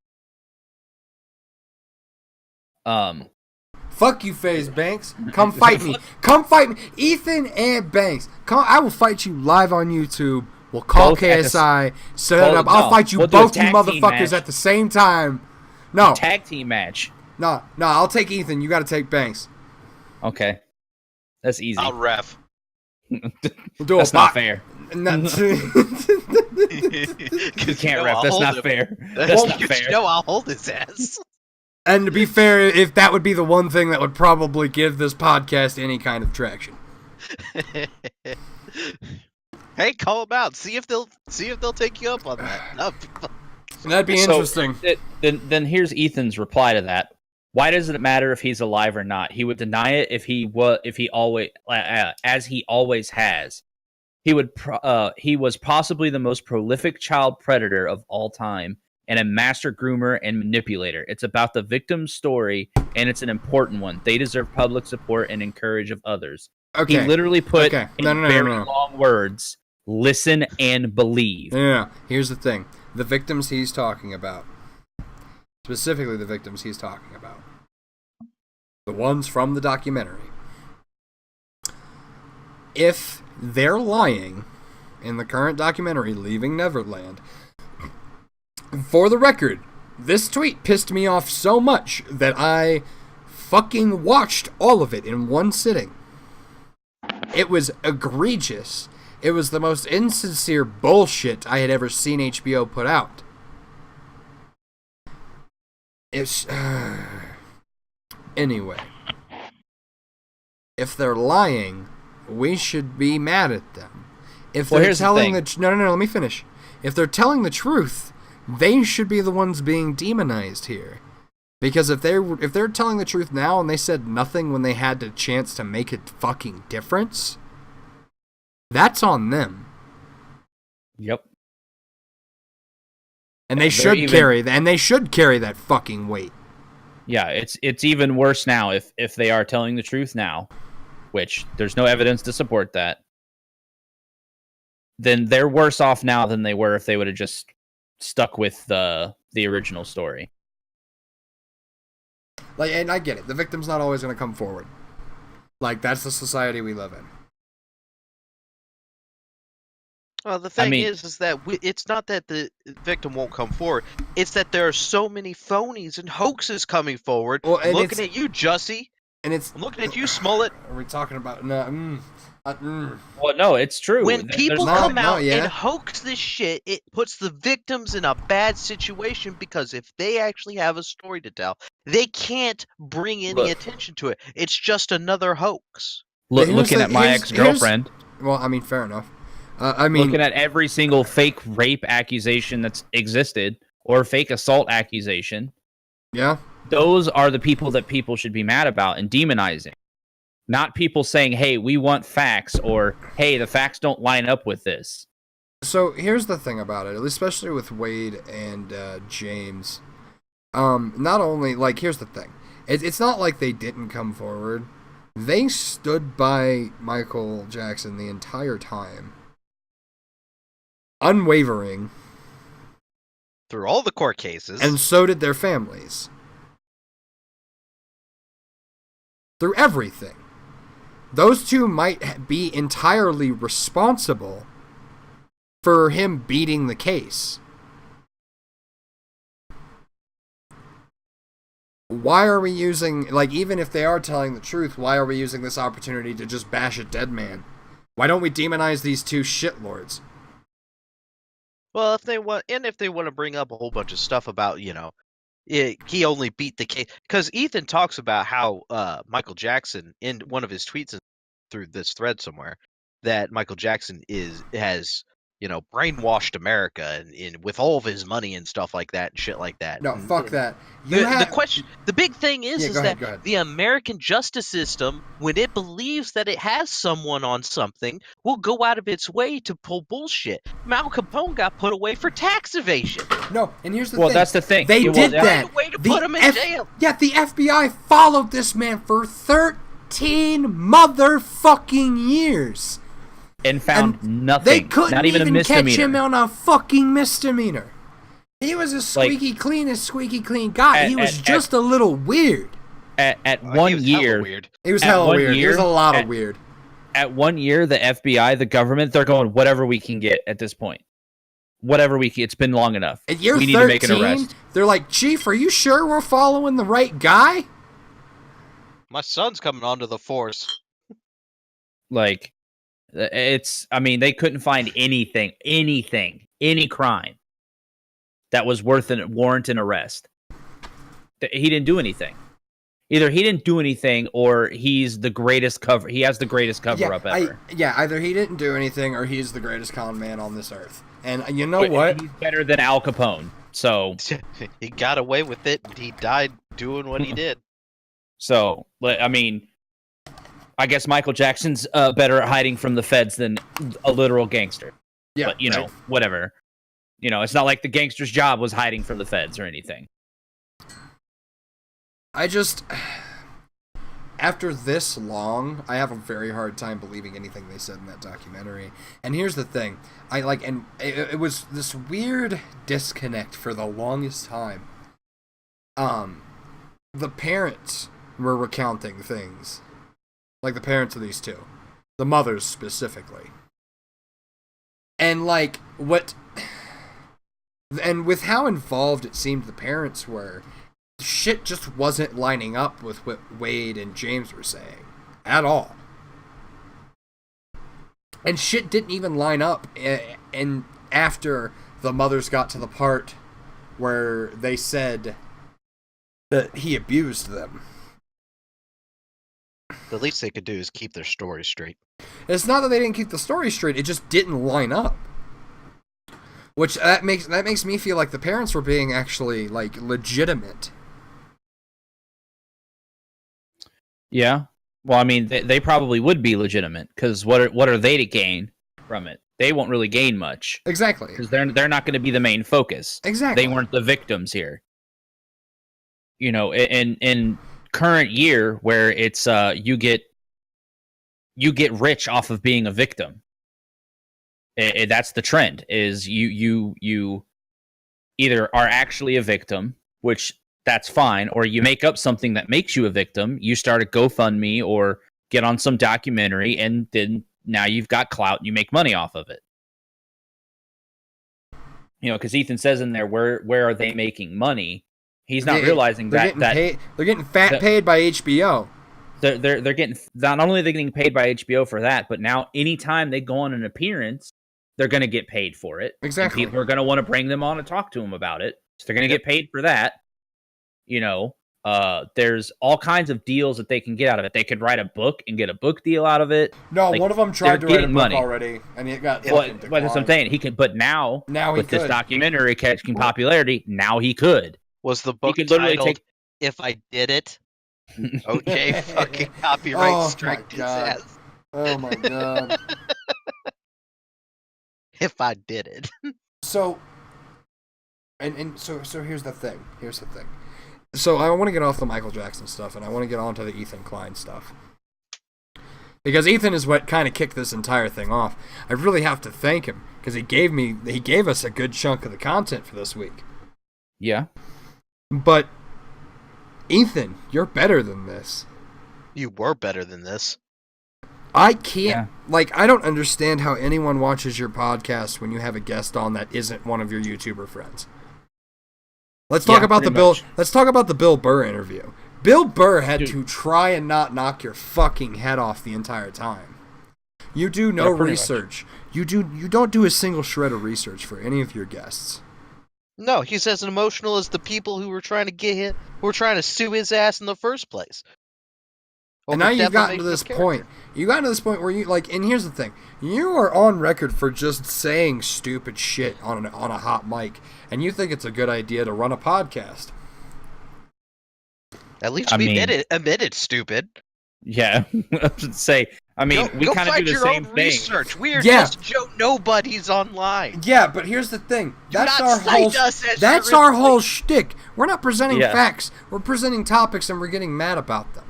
Fuck you, FaZe Banks. Come fight me. Come fight me. Ethan and Banks. I will fight you live on YouTube. We'll call both KSI. Set it up. I'll fight you both you motherfuckers at the same time. No. Tag team match. No, I'll take Ethan. You got to take Banks. Okay. That's easy. I'll ref. That's not fair. You can't ref. That's not fair. That's not fair. No, I'll hold his ass. And to be fair, if that would be the one thing that would probably give this podcast any kind of traction. Hey, call them out. See if they'll take you up on that. That'd be interesting. Then here's Ethan's reply to that. Why does it matter if he's alive or not? He would deny it if he always as he always has. He was possibly the most prolific child predator of all time. and a master groomer and manipulator. It's about the victim's story, and it's an important one. They deserve public support and encourage of others. Okay. He literally put Okay. in very long words, listen and believe. Yeah. Here's the thing. The victims he's talking about, specifically the victims he's talking about, the ones from the documentary, if they're lying in the current documentary, Leaving Neverland, for the record, this tweet pissed me off so much that I fucking watched all of it in one sitting. It was egregious. It was the most insincere bullshit I had ever seen HBO put out. It's... Anyway. If they're lying, we should be mad at them. If they're telling no, let me finish. If they're telling the truth, they should be the ones being demonized here. Because if they're telling the truth now and they said nothing when they had the chance to make a fucking difference, that's on them. Yep. And they should carry that fucking weight. Yeah, it's even worse now if they are telling the truth now, which there's no evidence to support that. Then they're worse off now than they were if they would have just stuck with the original story. Like, and I get it. The victim's not always going to come forward. Like, that's the society we live in. Well, the thing is that it's not that the victim won't come forward. It's that there are so many phonies and hoaxes coming forward. Well, I'm looking at you, Jussie. And I'm looking at you, Smollett. Are we talking about... No, Well, no, it's true. When people come out yeah. and hoax this shit, it puts the victims in a bad situation because if they actually have a story to tell, they can't bring any attention to it. It's just another hoax. Looking at my ex-girlfriend. Well, I mean, fair enough. Looking at every single fake rape accusation that's existed or fake assault accusation. Yeah. Those are the people that people should be mad about and demonizing. Not people saying, hey, we want facts, or, hey, the facts don't line up with this. So, here's the thing about it, especially with Wade and James. Not only, like, here's the thing. It's not like they didn't come forward. They stood by Michael Jackson the entire time. Unwavering. Through all the court cases. And so did their families. Through everything. Those two might be entirely responsible for him beating the case. Why are we using, like, even if they are telling the truth, why are we using this opportunity to just bash a dead man? Why don't we demonize these two shitlords? Well, if they want to bring up a whole bunch of stuff about, he only beat the case, because Ethan talks about how Michael Jackson, in one of his tweets through this thread somewhere, that Michael Jackson has brainwashed America and with all of his money and stuff like that and shit like that. No, fuck that. The big thing is go that ahead. the American justice system, when it believes that it has someone on something, will go out of its way to pull bullshit. Al Capone got put away for tax evasion. No, and here's the thing. Well, that's the thing. They did that. Find a way to put him in jail. Yeah, the FBI followed this man for 13 motherfucking years. And found nothing. They couldn't not even a misdemeanor. catch him on a fucking misdemeanor. He was as squeaky clean guy. He was just a little weird. At 1 year. He was hella weird. He was a lot of weird. At 1 year, the FBI, the government, they're going whatever we can get at this point. Whatever we can. It's been long enough. At year we 13, need to make an arrest. They're like, Chief, are you sure we're following the right guy? My son's coming onto the force. Like, they couldn't find anything, any crime that was worth warrant an arrest. He didn't do anything. Either he didn't do anything, or he's the greatest cover. He has the greatest cover up ever. Either he didn't do anything, or he's the greatest con man on this earth. And you know what? He's better than Al Capone. So he got away with it, and he died doing what he did. So, I guess Michael Jackson's better at hiding from the feds than a literal gangster. Yeah, but, whatever. You know, it's not like the gangster's job was hiding from the feds or anything. I just, after this long, I have a very hard time believing anything they said in that documentary. And here's the thing, it was this weird disconnect for the longest time. The parents were recounting things, like the parents of these two, the mothers specifically, and with how involved it seemed the parents were, shit just wasn't lining up with what Wade and James were saying at all. And shit didn't even line up and after the mothers got to the part where they said that he abused them. The least they could do is keep their story straight. It's not that they didn't keep the story straight, it just didn't line up. Which that makes me feel like the parents were being actually like legitimate. Yeah. Well, I mean, they probably would be legitimate, because what are they to gain from it? They won't really gain much. Exactly. Because they're not going to be the main focus. Exactly. They weren't the victims here. You know, in current year where it's you get rich off of being a victim. That's the trend. Is you either are actually a victim, which that's fine, or you make up something that makes you a victim. You start a GoFundMe or get on some documentary, and then now you've got clout and you make money off of it. You know, because Ethan says in there, where are they making money? He's not realizing they're getting paid by HBO. They're getting, not only are they getting paid by HBO for that, but now anytime they go on an appearance, they're going to get paid for it. Exactly. And people are going to want to bring them on and talk to them about it. So they're going to get paid for that. You know, there's all kinds of deals that they can get out of it. They could write a book and get a book deal out of it. No, like, one of them tried to write a book money already, and it got But that's what I'm saying. He could, but now with this documentary catching popularity, now he could. Was the book could literally titled "If I Did It"? OJ fucking copyright strike his ass. Oh my god. If I did it. So, so here's the thing. So I want to get off the Michael Jackson stuff, and I want to get on to the Ethan Klein stuff. Because Ethan is what kind of kicked this entire thing off. I really have to thank him, because he gave us a good chunk of the content for this week. Yeah. But, Ethan, you're better than this. You were better than this. I can't, I don't understand how anyone watches your podcast when you have a guest on that isn't one of your YouTuber friends. Let's talk about the Bill Burr interview. Bill Burr had to try and not knock your fucking head off the entire time. You do no research. You don't do a single shred of research for any of your guests. No, he's as emotional as the people who were trying to get him, who were trying to sue his ass in the first place. And now you've gotten to this point. You got to this point where you and here's the thing: you are on record for just saying stupid shit on a hot mic, and you think it's a good idea to run a podcast. At least we admitted stupid. Yeah, I should say. I mean, we kind of do the same thing. Research. We are just Joe Nobodies online. Yeah, but here's the thing. That's our whole shtick. We're not presenting facts. We're presenting topics, and we're getting mad about them.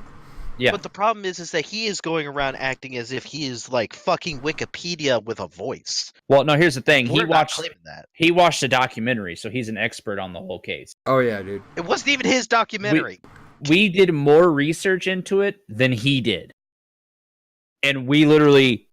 Yeah. But the problem is that he is going around acting as if he is like fucking Wikipedia with a voice. Well, no, here's the thing. He watched a documentary, so he's an expert on the whole case. Oh yeah, dude. It wasn't even his documentary. We did more research into it than he did. And we literally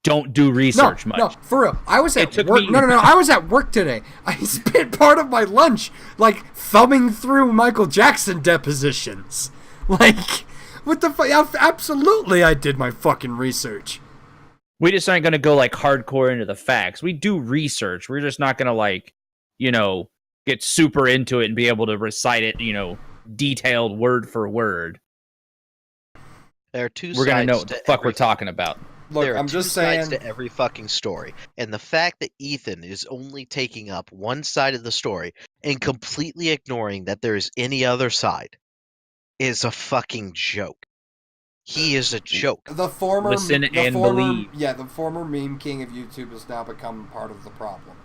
don't do research much. No, for real. I was at work. No. I was at work today. I spent part of my lunch thumbing through Michael Jackson depositions. What the fuck? Absolutely, I did my fucking research. We just aren't going to go hardcore into the facts. We do research. We're just not going to get super into it and be able to recite it, detailed word for word. There are two We're going to know what the fuck we're talking about. Look, there are I'm two just saying sides to every fucking story. And the fact that Ethan is only taking up one side of the story and completely ignoring that there is any other side is a fucking joke. He is a joke. The former believe. Yeah, the former meme king of YouTube has now become part of the problem.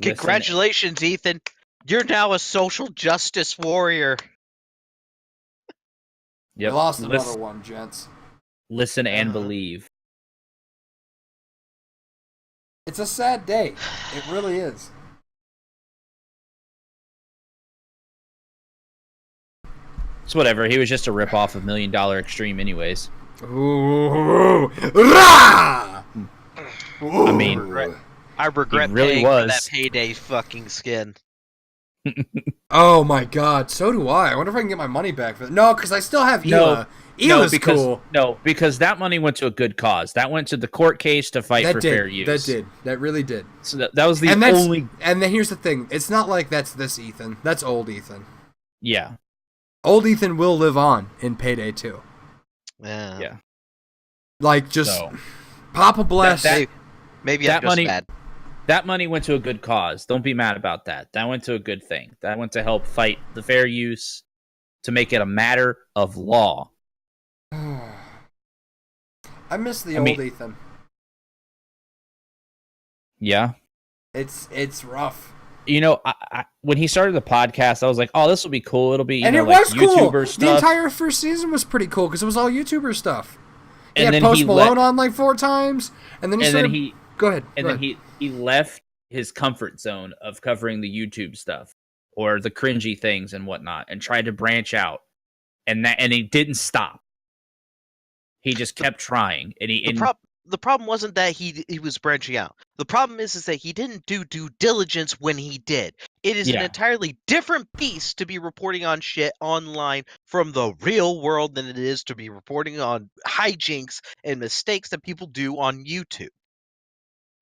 Congratulations, Ethan. You're now a social justice warrior. We Yep. lost another one, gents. Listen and believe. It's a sad day. It really is. It's whatever. He was just a ripoff of $1 Million Extreme, anyways. Ooh. Rah! I mean, I regret He really paying for was. that payday fucking skin. Oh my god, so do I. I wonder if I can get my money back for that. No, because I still have Ela. Ela's cool. Because that money went to a good cause. That went to the court case to fight for fair use. That did. That really did. So that was the only. And then here's the thing. It's not like that's this Ethan. That's old Ethan. Yeah. Old Ethan will live on in Payday 2. Yeah. Like, just So, Papa bless. Maybe that I'm just money- mad. that money went to a good cause. Don't be mad about that. That went to a good thing. That went to help fight the fair use, to make it a matter of law. I miss the old Ethan. Yeah. It's rough. You know, I when he started the podcast, I was like, "Oh, this will be cool. It'll be And know, it like was cool. YouTuber The stuff." entire first season was pretty cool because it was all YouTuber stuff. He And had then Post he Malone let- on like 4 times, and then he and started... then he Go ahead. and go then ahead. he left his comfort zone of covering the YouTube stuff or the cringy things and whatnot, and tried to branch out, and he didn't stop. He just kept trying, and The problem wasn't that he was branching out. The problem is that he didn't do due diligence when he did. It is an entirely different beast to be reporting on shit online from the real world than it is to be reporting on hijinks and mistakes that people do on YouTube.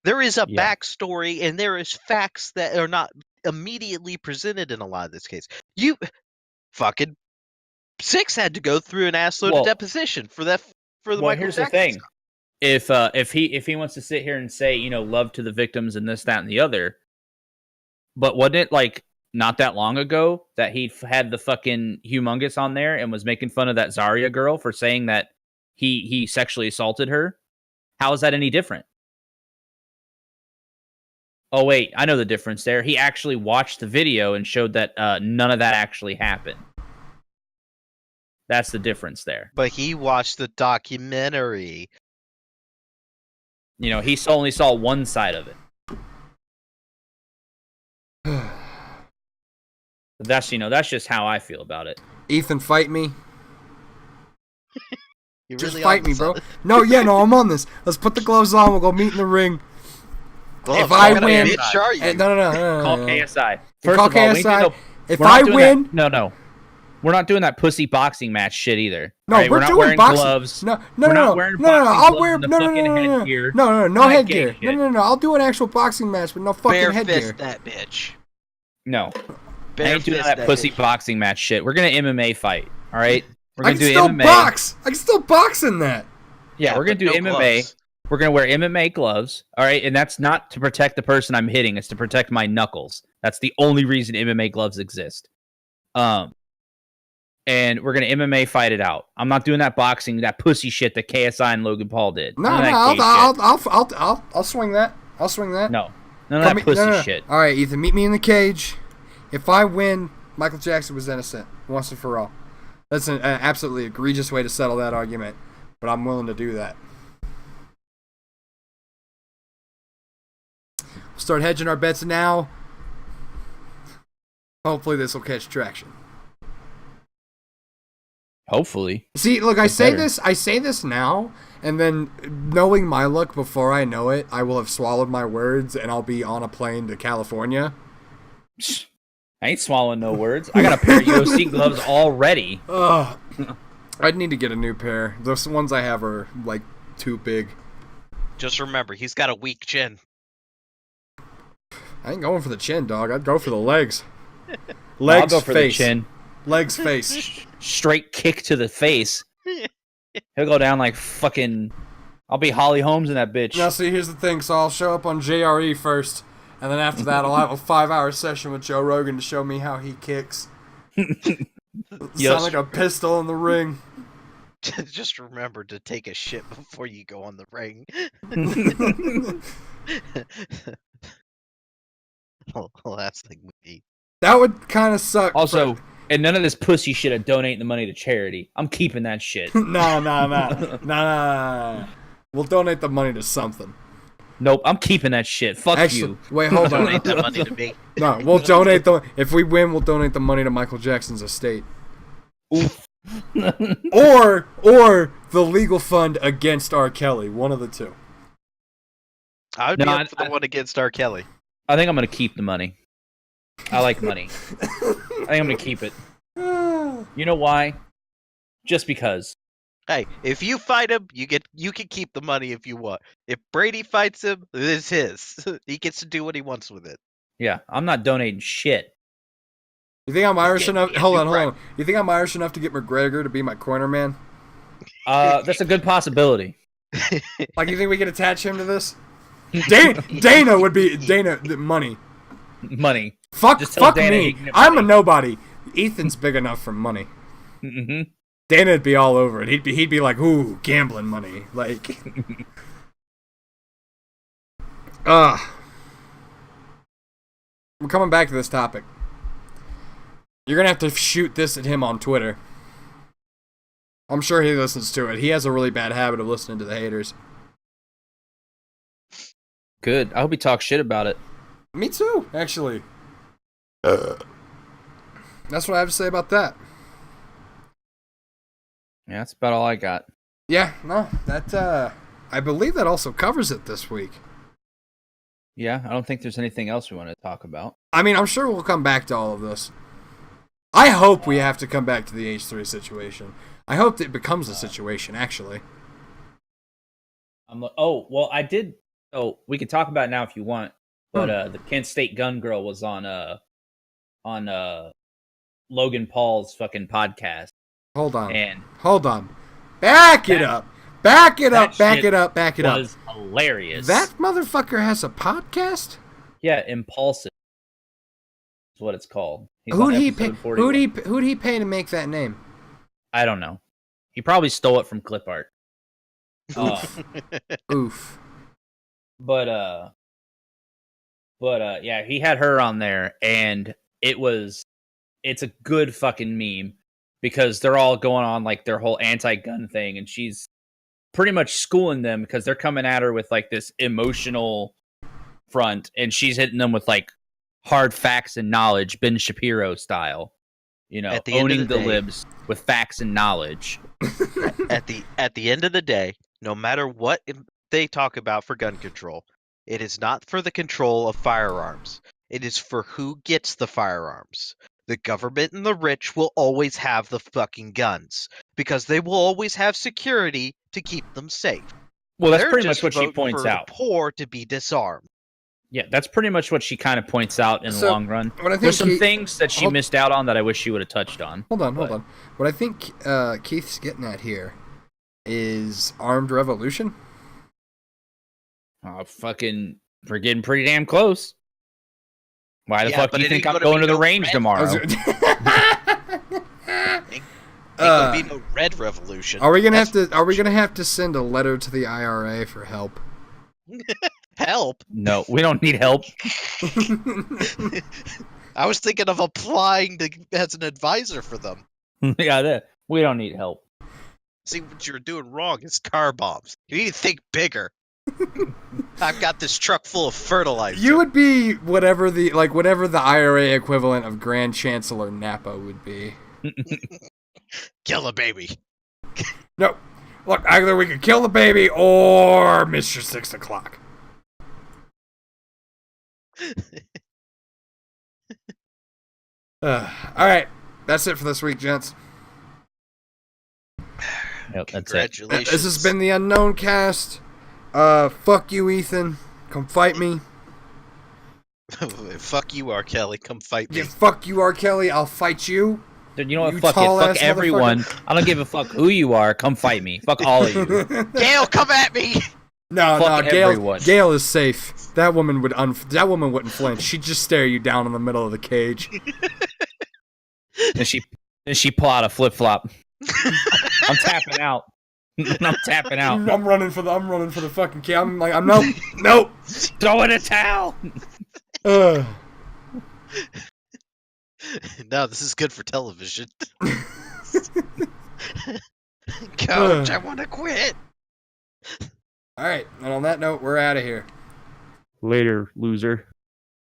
There is a backstory and there is facts that are not immediately presented in a lot of this case. You fucking Six had to go through an assload of deposition for that for the Michael here's Jackson the thing. stuff. If he wants to sit here and say, you know, love to the victims and this, that, and the other, but wasn't it like not that long ago that he had the fucking humongous on there and was making fun of that Zarya girl for saying that he sexually assaulted her? How is that any different? Oh wait, I know the difference there. He actually watched the video and showed that none of that actually happened. That's the difference there. But he watched the documentary. You know, he only saw one side of it. But that's just how I feel about it. Ethan, fight me. You Just really fight on me, this? bro. No, I'm on this. Let's put the gloves on. We'll go meet in the ring. Well, If I what kind of win- bitch are you? No. Call KSI. Call First of all, we need to KSI. know- If we're not I doing win, that- no, we're not doing that pussy boxing match shit either. no, All right, we're not doing wearing boxing. gloves. No, We're not no. wearing No, boxing I'll gloves wear and the no, fucking no, headgear. no That headgear. gay shit. No. I'll do an actual boxing match with no fucking Bare headgear. fist that bitch. No, I Bare ain't doing fist that pussy bitch. boxing match shit. We're gonna MMA fight. All right, we're I gonna can do still MMA. box. I can still box in that. Yeah, we're gonna but do no MMA. gloves. We're gonna wear MMA gloves. All right, and that's not to protect the person I'm hitting. It's to protect my knuckles. That's the only reason MMA gloves exist. And we're gonna MMA fight it out. I'm not doing that boxing, that pussy shit that KSI and Logan Paul did. No, None of that gay shit. I'll swing that. I'll swing that. No, none of Come that pussy shit. All right, Ethan, meet me in the cage. If I win, Michael Jackson was innocent once and for all. That's an absolutely egregious way to settle that argument, but I'm willing to do that. We'll start hedging our bets now. Hopefully this will catch traction. Hopefully. See, look, I It's say better. this now, and then knowing my luck before I know it, I will have swallowed my words and I'll be on a plane to California. I ain't swallowing no words. I got a pair of UFC gloves already. I'd need to get a new pair. Those ones I have are like too big. Just remember, he's got a weak chin. I ain't going for the chin, dog. I'd go for the legs. I'll Legs, go for face. the chin. Legs, face. Straight kick to the face. He'll go down like fucking. I'll be Holly Holmes in that bitch. Now, see, here's the thing. So I'll show up on JRE first, and then after that, I'll have a 5-hour session with Joe Rogan to show me how he kicks. Sound like a pistol in the ring. Just remember to take a shit before you go on the ring. last thing we need. That would kind of suck. Also, and none of this pussy shit of donating the money to charity. I'm keeping that shit. Nah. We'll donate the money to something. Nope, I'm keeping that shit. Fuck Actually, you. wait, hold on. Donate that money to me. No, we'll donate if we win, we'll donate the money to Michael Jackson's estate. Oof. or the legal fund against R. Kelly. One of the two. I would be up for the one against R. Kelly. I think I'm gonna keep the money. I like money. I think I'm gonna keep it. You know why? Just because. Hey, if you fight him, you can keep the money if you want. If Brady fights him, it's his. He gets to do what he wants with it. Yeah, I'm not donating shit. You think I'm Irish enough? yeah, Hold on. right. You think I'm Irish enough to get McGregor to be my corner man? That's a good possibility. Like, you think we could attach him to this? Dana would be money. Money. Fuck Dana me. he can get I'm a money. nobody. Ethan's big enough for money. Mm-hmm. Dana'd be all over it. He'd be like, ooh, gambling money. Like, we're coming back to this topic. You're gonna have to shoot this at him on Twitter. I'm sure he listens to it. He has a really bad habit of listening to the haters. Good. I hope he talks shit about it. Me too, actually. That's what I have to say about that. Yeah, that's about all I got. Yeah, no, that I believe that also covers it this week. Yeah, I don't think there's anything else we want to talk about. I mean, I'm sure we'll come back to all of this. I hope we have to come back to the H3 situation. I hope that it becomes a situation, actually. I did. Oh, we can talk about it now if you want. But the Kent State gun girl was on Logan Paul's fucking podcast. Hold on. And Back it up. Back it up. Was hilarious. That motherfucker has a podcast? Yeah, Impulsive is what it's called. He's Who'd on he episode pay? 41. Who'd he pay to make that name? I don't know. He probably stole it from clip art. Oof. But yeah, he had her on there, and it's a good fucking meme because they're all going on like their whole anti-gun thing, and she's pretty much schooling them because they're coming at her with like this emotional front, and she's hitting them with like hard facts and knowledge, Ben Shapiro style. You know, owning the libs with facts and knowledge. At the end of the day, no matter what they talk about for gun control, it is not for the control of firearms. It is for who gets the firearms. The government and the rich will always have the fucking guns because they will always have security to keep them safe. Well, that's They're pretty just much what she voting points for out. The poor to be disarmed. Yeah, that's pretty much what she kind of points out in the long run. There's some things that she missed out on that I wish she would have touched on. Hold on. What I think Keith's getting at here is armed revolution. Oh, fucking, we're getting pretty damn close. Why the fuck do you it think ain't I'm gonna going be to the no range red. tomorrow? Ain't gonna be no red revolution. Are we gonna have to send a letter to the IRA for help? Help? No, we don't need help. I was thinking of applying as an advisor for them. Yeah, we don't need help. See, what you're doing wrong is car bombs. You need to think bigger. I've got this truck full of fertilizer. You would be whatever the IRA equivalent of Grand Chancellor Napa would be. Kill a baby. No, look, either we could kill the baby or Mr. 6 o'clock. All right, that's it for this week, gents. Yep, that's it. Congratulations. This has been the Unknown Cast. Fuck you, Ethan. Come fight me. Fuck you, R. Kelly. Come fight me. Yeah, fuck you, R. Kelly. I'll fight you. Dude, you know what? You Fuck it. tall-ass Fuck everyone. motherfucker. I don't give a fuck who you are. Come fight me. Fuck all of you. Gail, come at me. No, Fuck everyone. Gail is safe. That woman wouldn't flinch. She'd just stare you down in the middle of the cage. And she pull out a flip flop. I'm tapping out. I'm tapping out. I'm running for the fucking cage. I'm like, nope. Throw in a towel. No, this is good for television. Coach, I want to quit. All right, and on that note, we're out of here. Later, loser.